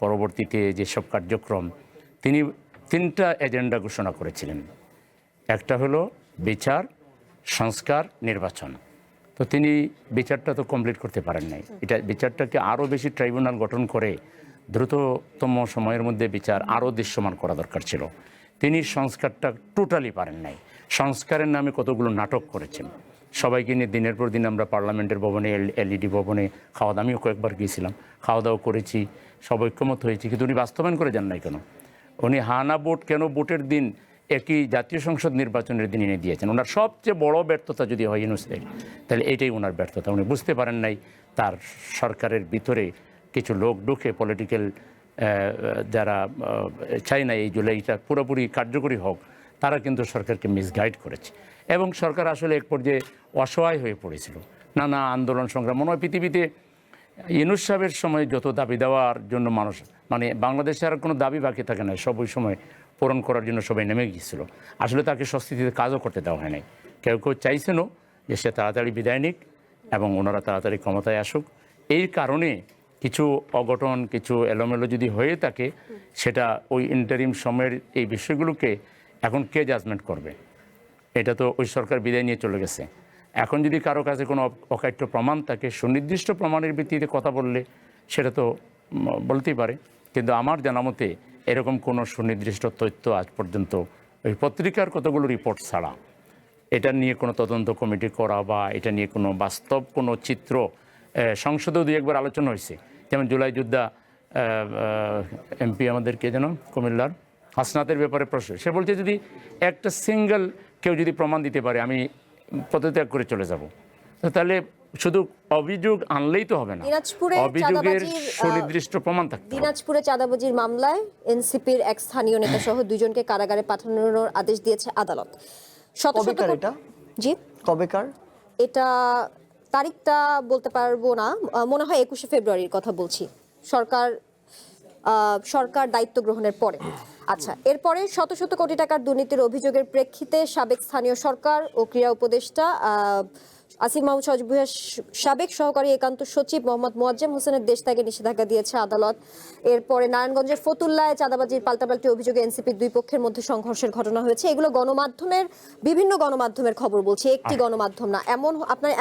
পরবর্তীতে যেসব কার্যক্রম, তিনি 3টা এজেন্ডা ঘোষণা করেছিলেন। একটা হলো বিচার, সংস্কার, নির্বাচন। তো তিনি বিচারটা তো কমপ্লিট করতে পারেন নাই। এটা বিচারটাকে আরও বেশি ট্রাইব্যুনাল গঠন করে দ্রুততম সময়ের মধ্যে বিচার আরও দৃশ্যমান করা দরকার ছিল। তিনি সংস্কারটা টোটালি পারেন নাই। সংস্কারের নামে কতগুলো নাটক করেছেন। সবাইকে নিয়ে দিনের পর দিন আমরা পার্লামেন্টের ভবনে, এলইডি ভবনে খাওয়া দাওয়া, আমিও কয়েকবার গিয়েছিলাম, খাওয়া দাওয়া করেছি, সব ঐক্যমত হয়েছি, কিন্তু উনি বাস্তবায়ন করে যান নাই কেন? উনি হানা ভোট কেন ভোটের দিন একই জাতীয় সংসদ নির্বাচনের দিন এনে দিয়েছেন। ওনার সবচেয়ে বড় ব্যর্থতা যদি হয় ইউনূসের, তাহলে এটাই ওনার ব্যর্থতা। উনি বুঝতে পারেন নাই তার সরকারের ভিতরে কিছু লোক ঢুকে পলিটিক্যাল, যারা চায় না এই জুলাইটা পুরোপুরি কার্যকরী হোক, তারা কিন্তু সরকারকে মিসগাইড করেছে। এবং সরকার আসলে এক পর্যায়ে অসহায় হয়ে পড়েছিল। নানা আন্দোলন সংগ্রাম, মনে হয় পৃথিবীতে ইউনূস সাহেবের সময় যত দাবি দেওয়ার জন্য মানুষ, মানে বাংলাদেশে আর কোনো দাবি বাকি থাকে না, সব ওই সময় পূরণ করার জন্য সবাই নেমে গিয়েছিল। আসলে তাকে স্বস্তিতে কাজও করতে দেওয়া হয় নাই। কেউ কেউ চাইছেনও যে সে তাড়াতাড়ি বিদায় নিক এবং ওনারা তাড়াতাড়ি ক্ষমতায় আসুক। এই কারণে কিছু অঘটন, কিছু এলোমেলো যদি হয়ে থাকে, সেটা ওই ইন্টারিম সময়ের এই বিষয়গুলোকে এখন কে জাজমেন্ট করবে? এটা তো ওই সরকার বিদায় নিয়ে চলে গেছে। এখন যদি কারো কাছে কোনো অকাট্য প্রমাণ থাকে, সুনির্দিষ্ট প্রমাণের ভিত্তিতে কথা বললে সেটা তো বলতেই পারে। কিন্তু আমার জানা মতে এরকম কোনো সুনির্দিষ্ট তথ্য আজ পর্যন্ত ওই পত্রিকার কতগুলো রিপোর্ট ছাড়া, এটা নিয়ে কোনো তদন্ত কমিটি করা বা এটা নিয়ে কোনো বাস্তব কোনো চিত্র, সংসদেও 2-1 বার আলোচনা হয়েছে। যেমন জুলাই যোদ্ধা এমপি আমাদের কে যেন কুমিল্লার হাসনাতের ব্যাপারে প্রশ্ন, সে বলছে যদি একটা সিঙ্গেল কেউ যদি প্রমাণ দিতে পারে আমি পদত্যাগ করে চলে যাব। তাহলে শুধু অভিযোগ আনলেই তো হবে না, অভিযোগের সুনির্দিষ্ট প্রমাণ থাকতে হবে। দিনাজপুরে চাঁদাবাজির মামলায় এনসিপির এক স্থানীয় নেতা সহ 2 জনকে কারাগারে পাঠানোর আদেশ দিয়েছে আদালত। জি, কবেকার এটা তারিখটা বলতে পারবো না, মনে হয় 21শে ফেব্রুয়ারির কথা বলছি, সরকার দায়িত্ব গ্রহণের পরে। আচ্ছা, এরপরে শত শত কোটি টাকার দুর্নীতির অভিযোগের প্রেক্ষিতে সাবেক স্থানীয় সরকার ও ক্রীড়া উপদেষ্টা আসিফ মাহমুদ সজীবের সাবেক সহকারী একান্ত সচিব মোহাম্মদ মোয়াজ্জেম হোসেনের দেশ ত্যাগে নিষেধাজ্ঞা দিয়েছে আদালত। এরপরে নারায়ণগঞ্জের ফতুল্লায় চাঁদাবাজির পাল্টাপাল্টি অভিযোগে এনসিপির 2 পক্ষের মধ্যে সংঘর্ষের ঘটনা হয়েছে। এগুলো গণমাধ্যমের, বিভিন্ন গণমাধ্যমের খবর বলছে, একটি গণমাধ্যম না। এমন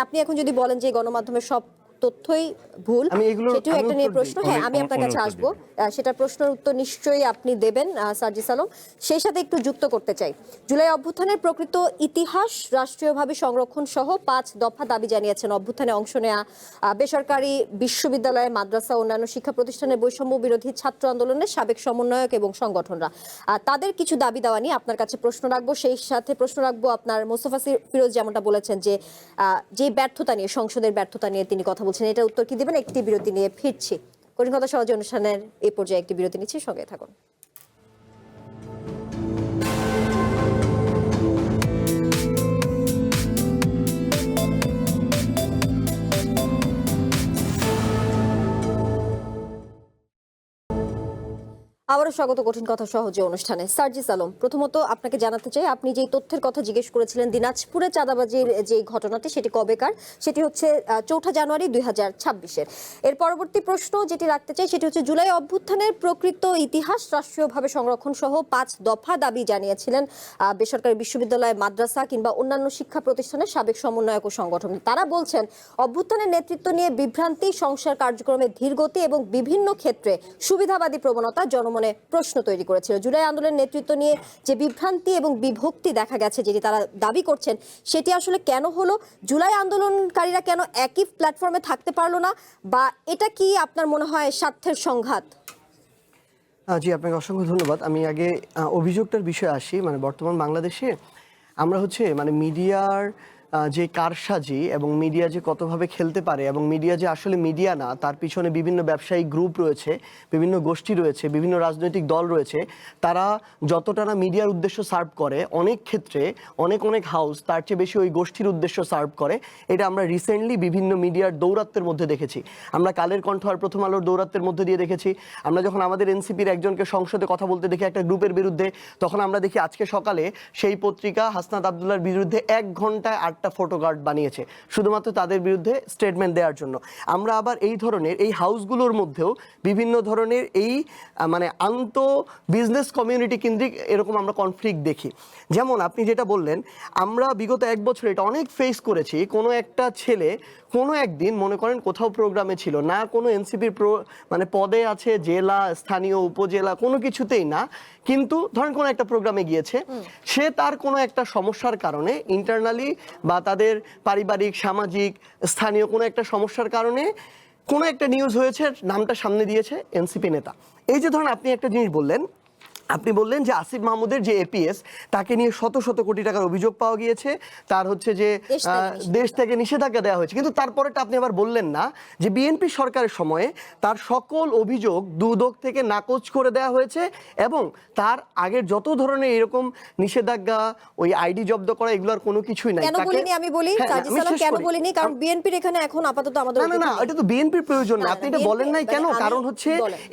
আপনি এখন যদি বলেন যে গণমাধ্যমের সব তথ্যই ভুল, আমি এগুলোর- সেটিও আমি একটা নিয়ে উত্তর প্রশ্ন। দিই। হ্যাঁ, আমি আপনার কাছে আসবো, সেটা প্রশ্নের উত্তর নিশ্চয়ই আপনি দেবেন সার্জিস আলম। সেই সাথে একটু যুক্ত করতে চাই, জুলাই অভ্যুত্থানের প্রকৃত ইতিহাস, রাষ্ট্রীয়ভাবে সংরক্ষণ সহ 5 দফা দাবি জানিয়েছেন অভ্যুত্থানে অংশ নেয়া বেসরকারি বিশ্ববিদ্যালয়, মাদ্রাসা, অন্যান্য শিক্ষা প্রতিষ্ঠানের বৈষম্য বিরোধী ছাত্র আন্দোলনের সাবেক সমন্বয়ক এবং সংগঠনরা। তাদের কিছু দাবি দেওয়া নিয়ে আপনার কাছে প্রশ্ন রাখবো। সেই সাথে প্রশ্ন রাখবো আপনার মোস্তফা ফিরোজ যেমনটা বলেছেন যে ব্যর্থতা নিয়ে, সংসদের ব্যর্থতা নিয়ে তিনি কথা বলছেন, এটা উত্তর কি দিবেন? একটি বিরতি নিয়ে ফিরছি। কঠিন কথা সহজে অনুষ্ঠানের এই পর্যায়ে একটি বিরতি নিচ্ছি, সঙ্গে থাকুন। আবারও স্বাগত কঠিন কথা সহজে অনুষ্ঠানে। সার্জিস আলম, প্রথমত আপনাকে জানাতে চাই, আপনি যেই তথ্যের কথা জিজ্ঞেস করেছিলেন দিনাজপুরে চাঁদাবাজির যে ঘটনাটি, সেটি কবেকার? সেটি হচ্ছে 4 জানুয়ারি 2026-এর। এর পরবর্তী প্রশ্ন যেটি রাখতে চাই সেটি হচ্ছে জুলাই অভ্যুত্থানের প্রকৃত ইতিহাস, রাষ্ট্রীয়ভাবে সংরক্ষণ সহ 5 দফা দাবি জানিয়েছিলেন বেসরকারি বিশ্ববিদ্যালয়, মাদ্রাসা কিংবা অন্যান্য শিক্ষা প্রতিষ্ঠানের সাবেক সমন্বয়ক ও সংগঠন। তারা বলছেন অভ্যুত্থানের নেতৃত্ব নিয়ে বিভ্রান্তি, সংস্কার কার্যক্রমে ধীরগতি এবং বিভিন্ন ক্ষেত্রে সুবিধাবাদী প্রবণতা জনমনে প্রশ্ন তৈরি করেছিল। জুলাই আন্দোলনের নেতৃত্ব নিয়ে যে বিভ্রান্তি এবং বিভক্তি দেখা গেছে, যেটি তারা দাবি করছেন, সেটি আসলে কেন হলো? জুলাই আন্দোলনকারীরা কেন একই প্ল্যাটফর্মে থাকতে পারলো না? বা এটা কি আপনার মনে হয় স্বার্থের সংঘাত? জি, আপনাকে অসংখ্য ধন্যবাদ। আমি আগে অভিযোগটার বিষয়ে আসি। মানে বর্তমান বাংলাদেশে আমরা মানে মিডিয়ার যে কারসাজি এবং মিডিয়া যে কতভাবে খেলতে পারে, এবং মিডিয়া যে আসলে মিডিয়া না, তার পিছনে বিভিন্ন ব্যবসায়িক গ্রুপ রয়েছে, বিভিন্ন গোষ্ঠী রয়েছে, বিভিন্ন রাজনৈতিক দল রয়েছে। তারা যতটা না মিডিয়ার উদ্দেশ্য সার্ভ করে, অনেক ক্ষেত্রে অনেক হাউস তার চেয়ে বেশি ওই গোষ্ঠীর উদ্দেশ্য সার্ভ করে। এটা আমরা রিসেন্টলি বিভিন্ন মিডিয়ার দৌরাত্বের মধ্যে দেখেছি। আমরা কালের কণ্ঠ আর প্রথম আলোর দৌরাত্বের মধ্যে দিয়ে দেখেছি। আমরা যখন আমাদের এনসিপির একজনকে সংসদে কথা বলতে দেখি একটা গ্রুপের বিরুদ্ধে, তখন আমরা দেখি আজকে সকালে সেই পত্রিকা হাসনাত আবদুল্লাহর বিরুদ্ধে 1 ঘন্টায় 8টা ফটোকার্ড বানিয়েছে শুধুমাত্র তাদের বিরুদ্ধে স্টেটমেন্ট দেওয়ার জন্য। আমরা আবার এই ধরনের এই হাউসগুলোর মধ্যেও বিভিন্ন ধরনের এই বিজনেস কমিউনিটি কেন্দ্রিক এরকম আমরা কনফ্লিক্ট দেখি। যেমন আপনি যেটা বললেন, আমরা বিগত 1 বছর এটা অনেক ফেস করেছি। কোনো একটা ছেলে কোনো একদিন মনে করেন কোথাও প্রোগ্রামে ছিল না, কোনো এনসিপির পদে আছে, জেলা, স্থানীয়, উপজেলা, কোনো কিছুতেই না, কিন্তু ধরেন কোনো একটা প্রোগ্রামে গিয়েছে, সে তার কোনো একটা সমস্যার কারণে ইন্টারনালি বা তাদের পারিবারিক, সামাজিক, স্থানীয় কোনো একটা সমস্যার কারণে কোনো একটা নিউজ হয়েছে, নামটা সামনে দিয়েছে এনসিপি নেতা। এই যে ধরেন আপনি একটা জিনিস বললেন, আপনি বললেন যে আসিফ মাহমুদের যে এপিএস, তাকে নিয়ে শত শত কোটি টাকার অভিযোগ পাওয়া গিয়েছে, তার হচ্ছে যে দেশ থেকে নিষেধাজ্ঞা দেওয়া হয়েছে। কিন্তু তারপরেটা আপনি আবার বললেন না যে বিএনপি সরকারের সময়ে তার সকল অভিযোগ দুদক থেকে নাকচ করে দেওয়া হয়েছে, এবং তার আগের যত ধরনের এরকম নিষেধাজ্ঞা, ওই আইডি জব্দ করা, এগুলোর কোনো কিছুই নাই। কেন বলিনি আমি বলি, সার্জিস আলম, কেন বলিনি? কারণ বিএনপির এখানে এখন আপাতত আমাদের না, এটা তো বিএনপির প্রয়োজন না। আপনি এটা বলেন নাই কেন? কারণ হচ্ছে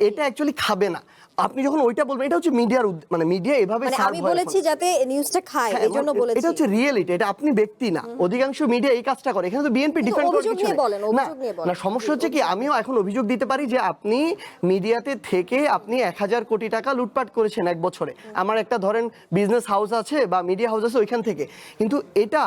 এটা অ্যাকচুয়ালি খাবে না। আপনি যখন ওইটা বলবেন, এটা হচ্ছে মিডিয়ার মিডিয়া এভাবে সার্ভ হয়। আমি বলেছি যাতে নিউজটা খায়, এইজন্য বলেছি। এটা হচ্ছে রিয়েলিটি, এটা আপনি ব্যক্তি না। অধিকাংশ মিডিয়া এই কাজটা করে। এখানে তো বিএনপি ডিফেন্ড করে কিছু না। সমস্যা হচ্ছে কি, আমিও এখন অভিযোগ দিতে পারি যে আপনি মিডিয়াতে থেকে আপনি 1000 কোটি টাকা লুটপাট করেছেন 1 বছরে। আমার একটা ধরেন বিজনেস হাউস আছে বা মিডিয়া হাউস আছে, ওইখান থেকে। কিন্তু এটা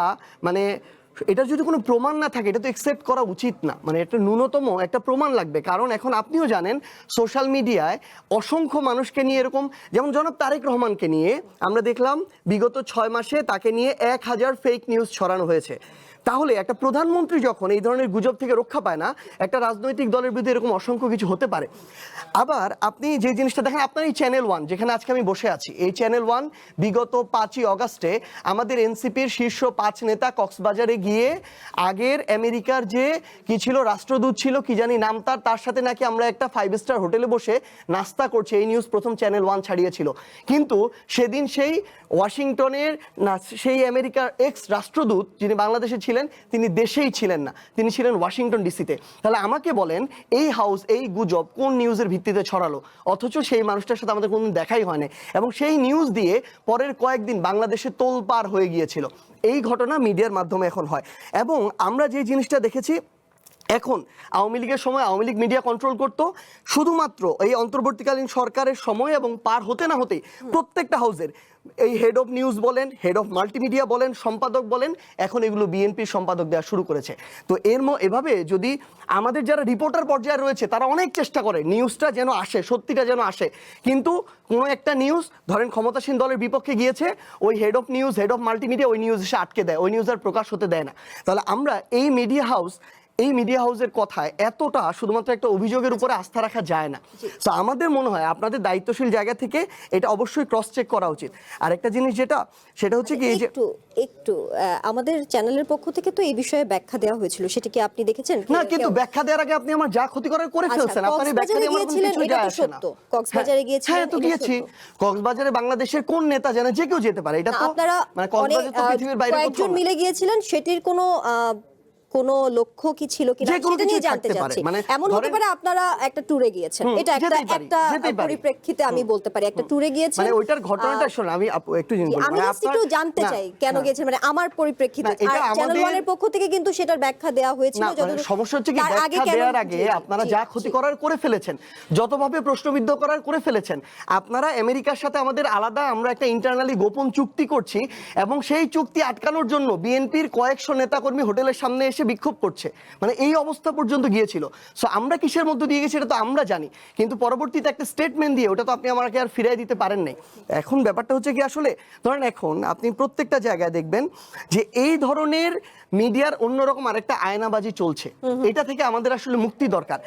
এটার যদি কোনো প্রমাণ না থাকে, এটা তো একসেপ্ট করা উচিত না। এটা ন্যূনতম একটা প্রমাণ লাগবে। কারণ এখন আপনিও জানেন সোশ্যাল মিডিয়ায় অসংখ্য মানুষকে নিয়ে এরকম, যেমন জনাব তারেক রহমানকে নিয়ে আমরা দেখলাম বিগত 6 মাসে তাকে নিয়ে 1000 ফেক নিউজ ছড়ানো হয়েছে। তাহলে একটা প্রধানমন্ত্রী যখন এই ধরনের গুজব থেকে রক্ষা পায় না, একটা রাজনৈতিক দলের বিরুদ্ধে এরকম অসংখ্য কিছু হতে পারে। আবার আপনি যে জিনিসটা দেখেন, আপনার এই চ্যানেল 1 যেখানে আজকে আমি বসে আছি, এই চ্যানেল 1 বিগত 5ই অগাস্টে আমাদের এনসিপির শীর্ষ 5 নেতা কক্সবাজারে গিয়ে আগের আমেরিকার যে কি ছিল, রাষ্ট্রদূত ছিল, কি জানি নাম তার সাথে নাকি আমরা একটা 5 স্টার হোটেলে বসে নাস্তা করছি, এই নিউজ প্রথম চ্যানেল 1 ছাড়িয়েছিল। কিন্তু সেদিন সেই ওয়াশিংটনের সেই আমেরিকার এক্স রাষ্ট্রদূত যিনি বাংলাদেশে ছিলেন, তিনি দেশেই ছিলেন না, তিনি ছিলেন ওয়াশিংটন ডিসিতে। তাহলে আমাকে বলেন, এই হাউস এই গুজব কোন নিউজের ভিত্তিতে ছড়ালো? অথচ সেই মানুষটার সাথে আমাদের কোনোদিন দেখাই হয় না, এবং সেই নিউজ দিয়ে পরের কয়েকদিন বাংলাদেশে তোলপাড় হয়ে গিয়েছিল। এই ঘটনা মিডিয়ার মাধ্যমে এখন হয়। এবং আমরা যে জিনিসটা দেখেছি, এখন আওয়ামী লীগের সময় আওয়ামী লীগ মিডিয়া কন্ট্রোল করতো, শুধুমাত্র এই অন্তর্বর্তীকালীন সরকারের সময় এবং পার হতে না হতেই প্রত্যেকটা হাউসের এই হেড অফ নিউজ বলেন, হেড অফ মাল্টিমিডিয়া বলেন, সম্পাদক বলেন, এখন এগুলো বিএনপির সম্পাদক দেওয়া শুরু করেছে। তো এভাবে যদি আমাদের যারা রিপোর্টার পর্যায়ে রয়েছে তারা অনেক চেষ্টা করে নিউজটা যেন আসে, সত্যিটা যেন আসে, কিন্তু কোনো একটা নিউজ ধরেন ক্ষমতাসীন দলের বিপক্ষে গিয়েছে, ওই head of news, head of multimedia ওই নিউজ এসে আটকে দেয়, ওই নিউজ আর প্রকাশ হতে দেয় না। তাহলে আমরা এই মিডিয়া হাউসের কথায় এতটা শুধুমাত্র একটা অভিযোগের উপরে আস্থা রাখা যায় না। তো আমাদের মনে হয় আপনাদের দায়িত্বশীল জায়গা থেকে এটা অবশ্যই ক্রস চেক করা উচিত। আর একটা জিনিস সেটা হচ্ছে কি, এই যে একটু আমাদের চ্যানেলের পক্ষ থেকে তো এই বিষয়ে ব্যাখ্যা দেওয়া হয়েছিল, সেটা কি আপনি দেখেছেন? না, কিন্তু ব্যাখ্যা দেওয়ার আগে আপনি আমার যা ক্ষতি করার করে ফেলছেন, আপনার ব্যাখ্যা দিয়ে আমার কোনো কিছু যায় আসে না। কক্সবাজারে গিয়েছিলেন? হ্যাঁ, তো গিয়েছি। কক্সবাজারে বাংলাদেশের কোন নেতা জানে, যে কেউ যেতে পারে, এটা তো আপনারা মানে কক্সবাজার তো পৃথিবীর বাইরে কোথাও কয়েকজন না। মিলে গিয়েছিলেন, সেটির কোনো লক্ষ্য কি ছিল কিনা সেটা নিয়ে জানতে চাচ্ছি। এমন হতে পারে আপনারা একটা ট্যুরে গিয়েছেন, এটা একটা পরিপ্রেক্ষিতে আমি বলতে পারি একটা ট্যুরে গিয়েছেন, মানে ওইটার ঘটনাটা শুনুন, আমি একটু জিনিস বলবো, আমি একটু জানতে চাই কেন গিয়েছেন, মানে আমার পরিপ্রেক্ষিতে। আর চ্যানেল ওয়ানের পক্ষ থেকে কিন্তু সেটার ব্যাখ্যা দেওয়া হয়েছিল। সমস্যা হচ্ছে কি, ব্যাখ্যা দেওয়ার আগে আপনারা যা ক্ষতি করার করে ফেলেছেন, যতভাবে প্রশ্নবিদ্ধ করার করে ফেলেছেন। আপনারা আমেরিকার সাথে আমাদের আলাদা, আমরা একটা ইন্টারনালি গোপন চুক্তি করছি, এবং সেই চুক্তি আটকানোর জন্য বিএনপির কয়েকশো নেতাকর্মী হোটেলের সামনে এসে বিক্ষোভ করছে, মানে এই অবস্থা পর্যন্ত গিয়েছিল। সো আমরা কিসের মধ্যে দিয়ে গেছি এটা তো আমরা জানি, কিন্তু পরবর্তীতে একটা স্টেটমেন্ট দিয়ে ওটা তো আপনি আমাকে আর ফিরিয়ে দিতে পারেন নাই। এখন ব্যাপারটা হচ্ছে কি, আসলে ধরেন এখন আপনি প্রত্যেকটা জায়গায় দেখবেন যে এই ধরনের মিডিয়ার অন্যরকম আরেকটা আয়নাবাজি চলছে, এটা থেকে আমাদের আসলে মুক্তি দরকার।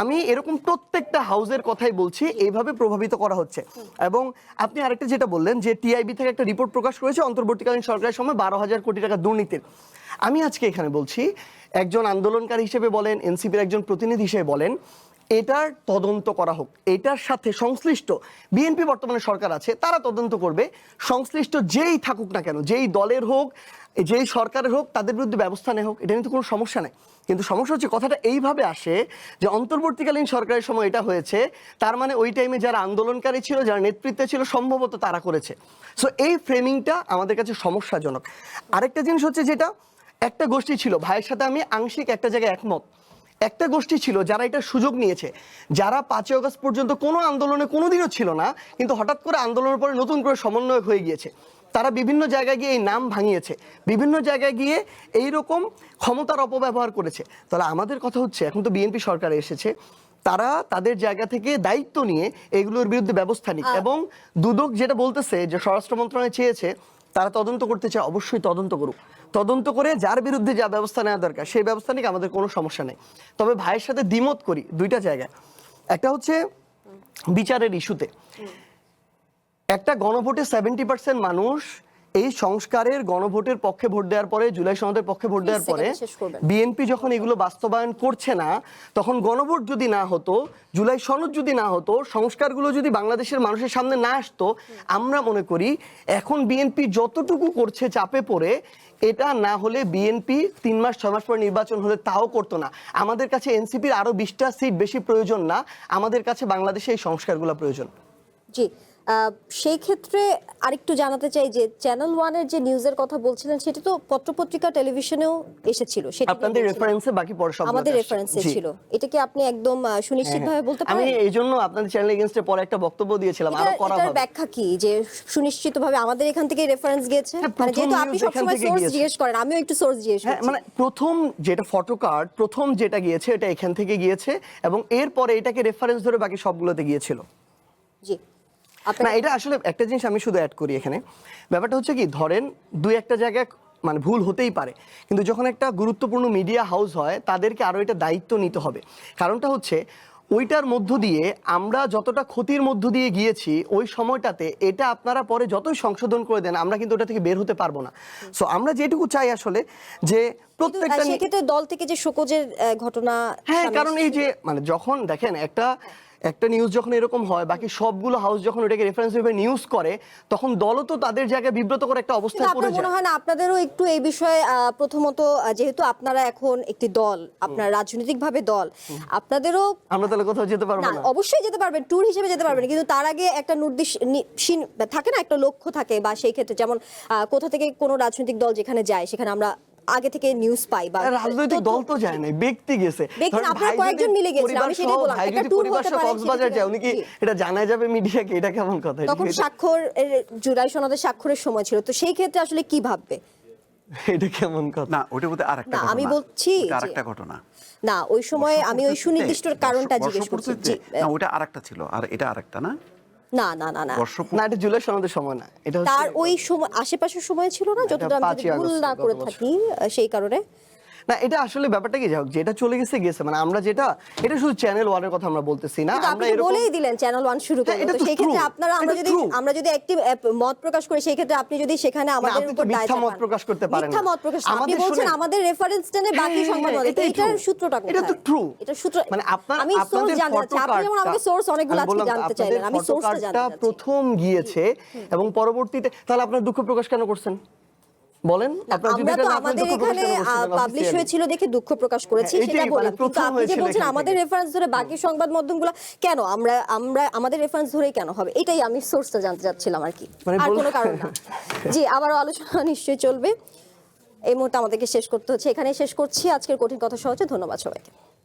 আমি এরকম প্রত্যেকটা হাউসের কথাই বলছি, এইভাবে প্রভাবিত করা হচ্ছে। এবং আপনি আরেকটা যেটা বললেন যে টিআইবি থেকে একটা রিপোর্ট প্রকাশ করেছে অন্তর্বর্তীকালীন সরকারের সময় 12,000 কোটি টাকা দুর্নীতির। আমি আজকে এখানে বলছি, একজন আন্দোলনকারী হিসেবে বলেন, এনসিপির একজন প্রতিনিধি হিসেবে বলেন, এটার তদন্ত করা হোক। এটার সাথে সংশ্লিষ্ট বিএনপি বর্তমানে সরকার আছে, তারা তদন্ত করবে। সংশ্লিষ্ট যেই থাকুক না কেন, যেই দলের হোক, যেই সরকারের হোক, তাদের বিরুদ্ধে ব্যবস্থা নেওয়া হোক, এটা কিন্তু কোনো সমস্যা নেই। কিন্তু সমস্যা হচ্ছে কথাটা এইভাবে আসে যে অন্তর্বর্তীকালীন সরকারের সময় এটা হয়েছে, তার মানে ওই টাইমে যারা আন্দোলনকারী ছিল, যারা নেতৃত্বে ছিল, সম্ভবত তারা করেছে। সো এই ফ্রেমিংটা আমাদের কাছে সমস্যাজনক। আরেকটা জিনিস হচ্ছে, যেটা একটা গোষ্ঠী ছিল, ভাইয়ের সাথে আমি আংশিক একটা জায়গায় একমত, একটা গোষ্ঠী ছিল যারা এটা সুযোগ নিয়েছে, যারা 5ই আগস্ট পর্যন্ত কোনো আন্দোলনে কোনোদিনও ছিল না, কিন্তু হঠাৎ করে আন্দোলনের পরে নতুন করে সমন্বয়ক হয়ে গিয়েছে। তারা বিভিন্ন জায়গায় গিয়ে এই নাম ভাঙিয়েছে, বিভিন্ন জায়গায় গিয়ে এইরকম ক্ষমতার অপব্যবহার করেছে। তাহলে আমাদের কথা হচ্ছে, এখন তো বিএনপি সরকারে এসেছে, তারা তাদের জায়গা থেকে দায়িত্ব নিয়ে এগুলোর বিরুদ্ধে ব্যবস্থা নিক। এবং দুদক যেটা বলতেছে যে স্বরাষ্ট্র মন্ত্রণালয় চেয়েছে, তারা তদন্ত করতে চায়, অবশ্যই তদন্ত করুক। তদন্ত করে যার বিরুদ্ধে যা ব্যবস্থা নেওয়া দরকার সেই ব্যবস্থা নিয়ে আমাদের কোনো সমস্যা নেই। তবে ভাইয়ের সাথে দ্বিমত করি দুইটা জায়গায়। একটা হচ্ছে বিচারের ইস্যুতে, একটা গণভোটে 70% মানুষ এই সংস্কারের গণভোটের পক্ষে ভোট দেওয়ার পরে, জুলাই সনদের পক্ষে ভোট দেওয়ার পরে বিএনপি যখন এগুলো বাস্তবায়ন করছে না, তখন গণভোট যদি না হতো, জুলাই সনদ যদি না হতো, সংস্কারগুলো যদি বাংলাদেশের মানুষের সামনে না আসতো, আমরা মনে করি এখন বিএনপি যতটুকু করছে চাপে পড়ে, এটা না হলে বিএনপি 3 মাস 6 মাস পর নির্বাচন হলে তাও করতো না। আমাদের কাছে এনসিপির আরো 20টা সিট বেশি প্রয়োজন না, আমাদের কাছে বাংলাদেশে এই সংস্কারগুলো প্রয়োজন। জি, সেই ক্ষেত্রে আরেকটু জানাতে চাই যে চ্যানেল ওয়ানের যে নিউজের কথা বলছিলেন, সেটা তো পত্রপত্রিকা টেলিভিশনেও এসেছিল, সেটা আপনাদের রেফারেন্সে, বাকি পরে সব আমাদের রেফারেন্সে ছিল। এটা কি আপনি একদম সুনিশ্চিতভাবে বলতে পারেন? আমি এইজন্য আপনাদের চ্যানেল এগেইনস্টে পরে একটা বক্তব্য দিয়েছিলাম, আরো করা হবে। এটার ব্যাখ্যা কি যে সুনিশ্চিতভাবে আমাদের এখান থেকে রেফারেন্স গিয়েছে? মানে যেহেতু আপনি সবসময় সোর্স জিজ্ঞেস করেন, আমিও একটু সোর্স জিজ্ঞেস করছি। মানে প্রথম যেটা ফটো কার্ড, প্রথম যেটা গিয়েছে এটা এখান থেকে গিয়েছে, এবং এরপরে এটাকে রেফারেন্স ধরে বাকি সবগুলোতে গিয়েছিল। জি, না, এটা আসলে একটা জিনিস আমি শুধু অ্যাড করি এখানে। ব্যাপারটা হচ্ছে কি, ধরেন দুই একটা জায়গায় মানে ভুল হতেই পারে, কিন্তু যখন একটা গুরুত্বপূর্ণ মিডিয়া হাউস হয়, তাদেরকে আরো এটা দায়িত্ব নিতে হবে। কারণটা হচ্ছে, ওইটার মধ্য দিয়ে আমরা যতটা ক্ষতির মধ্য দিয়ে গিয়েছি ওই সময়টাতে, এটা আপনারা পরে যতই সংশোধন করে দেন, আমরা কিন্তু ওটা থেকে বের হতে পারবো না। সো আমরা যেটুকু চাই আসলে যে প্রত্যেকটা, সেক্ষেত্রে দল থেকে যে শোকজের ঘটনা, হ্যাঁ, কারণ এই যে মানে যখন দেখেন একটা নিউজ যখন এরকম হয়, বাকি সবগুলো হাউস যখন ওটাকে রেফারেন্স হিসেবে নিউজ করে, তখন দলও তো তাদের জায়গায় বিব্রত করে একটা অবস্থায় পড়ে যায়। মনে হয় না আপনাদেরও একটু এই বিষয়ে, প্রথমত যেহেতু আপনারা এখন একটি দল, আপনার রাজনৈতিকভাবে দল, আপনাদেরও, আমরা তাহলে কোথাও যেতে পারবো না? অবশ্যই যেতে পারবেন, ট্যুর হিসেবে যেতে পারবেন, কিন্তু তার আগে একটা নির্দিষ্ট থাকে না, একটা লক্ষ্য থাকে, বা সেই ক্ষেত্রে যেমন কোথা থেকে কোনো রাজনৈতিক দল যেখানে যায়, সেখানে আমরা আগে থেকে নিউজ পাই বা রাজনৈতিক দল তো যায় নাই, ব্যক্তি গেছে। ব্যক্তি ধরেন আপনারা ভাই কয়েকজন যদি মিলে গেছিলেন, পরিবার আমি সেটাই সহ, বললাম, ভাই একটা যদি tour পরিবার হতে সহ পারে, কক্সবাজার সেটা যায়, উনি কি জি। এটা জানায় যাবে মিডিয়াকে? এটা কেমন কথা? তখন এটা- স্বাক্ষর জুলাই সনদের স্বাক্ষরের সময় ছিল, তো সেই ক্ষেত্রে আসলে কি ভাববে? এটা কেমন কথা? না, ওটা বোধহয় আরেকটা না, ঘটনা। আমি বলছি ওটা যে- আরেকটা ঘটনা। না, ওই সময় আমি ওই সুনির্দিষ্ট কারণটা জিজ্ঞেস করছি। জি, না, ওটা আরেকটা ছিল, আর এটা আরেকটা না। না না না না না, এটা জুলাই সনদের সময় না, এটা হচ্ছে তার ওই সময় আশেপাশের সময় ছিল না, যতটা আমি যদি 5ই ভুল আগস্ট না করে গত বছর। থাকি, সেই কারণে। না, এটা আসলে ব্যাপারটা কি, যাই হোক, যেটা চলে গেছে গেছে, মানে আমরা যেটা, এটা শুধু চ্যানেল ওয়ানের কথা আমরা বলতেছি না, কিন্তু আপনি আমরা তো এরকম বলেই দিলেন চ্যানেল 1 শুরু হ্যাঁ, করলো, এটা তো তো সেই ক্ষেত্রে true, আপনারা এটা true। আমরা যদি একটি মত প্রকাশ করি, সেই ক্ষেত্রে আপনি যদি সেখানে আমাদের আপনি তো উপর দায় মিথ্যা মত চাপান। প্রকাশ করতে পারেন মিথ্যা না। মত প্রকাশ, আপনি আমাদের বলছেন শুনেন- আমাদের রেফারেন্স টেনে বাকি হ্যাঁ, সংবাদ হ্যাঁ, বলে, এটাই এটার true। সূত্রটা কোথায়? এটা তো true। এটা সূত্র, মানে আমি সোর্স জানতে চাচ্ছি, আপনি যেমন আমাকে সোর্স অনেকগুলো আজকে জানতে চাইলেন, আমি সোর্সটা জানতে চাচ্ছি। প্রথম গিয়েছে এবং পরবর্তীতে, তাহলে আপনার দুঃখ প্রকাশ কেন করছেন বলেন? আপনার যদি আমরা এটা তো না, আপনার আমাদের দুঃখ প্রকাশ এখানে কেন করছিলেন পাবলিশ officially? হয়েছিল দেখে দুঃখ প্রকাশ করেছি, হ্যাঁ, সেটা এটাই, বললাম। মানে কিন্তু প্রথম আপনি যে হয়েছিল বলছেন এখান আমাদের থেকে। রেফারেন্স ধরে বাকি সংবাদ মাধ্যমগুলো কেন, আমরা আমাদের রেফারেন্স ধরেই কেন হবে, এটাই আমি সোর্সটা জানতে চাচ্ছিলাম আর কি, মানে আর বল- কোনো কারণ না। জি, আবারও আলোচনা নিশ্চয়ই চলবে। এই মুহূর্তে আমাদেরকে শেষ করতে হচ্ছে, এখানেই শেষ করছি আজকের কঠিন কথা সহজে। ধন্যবাদ সবাইকে।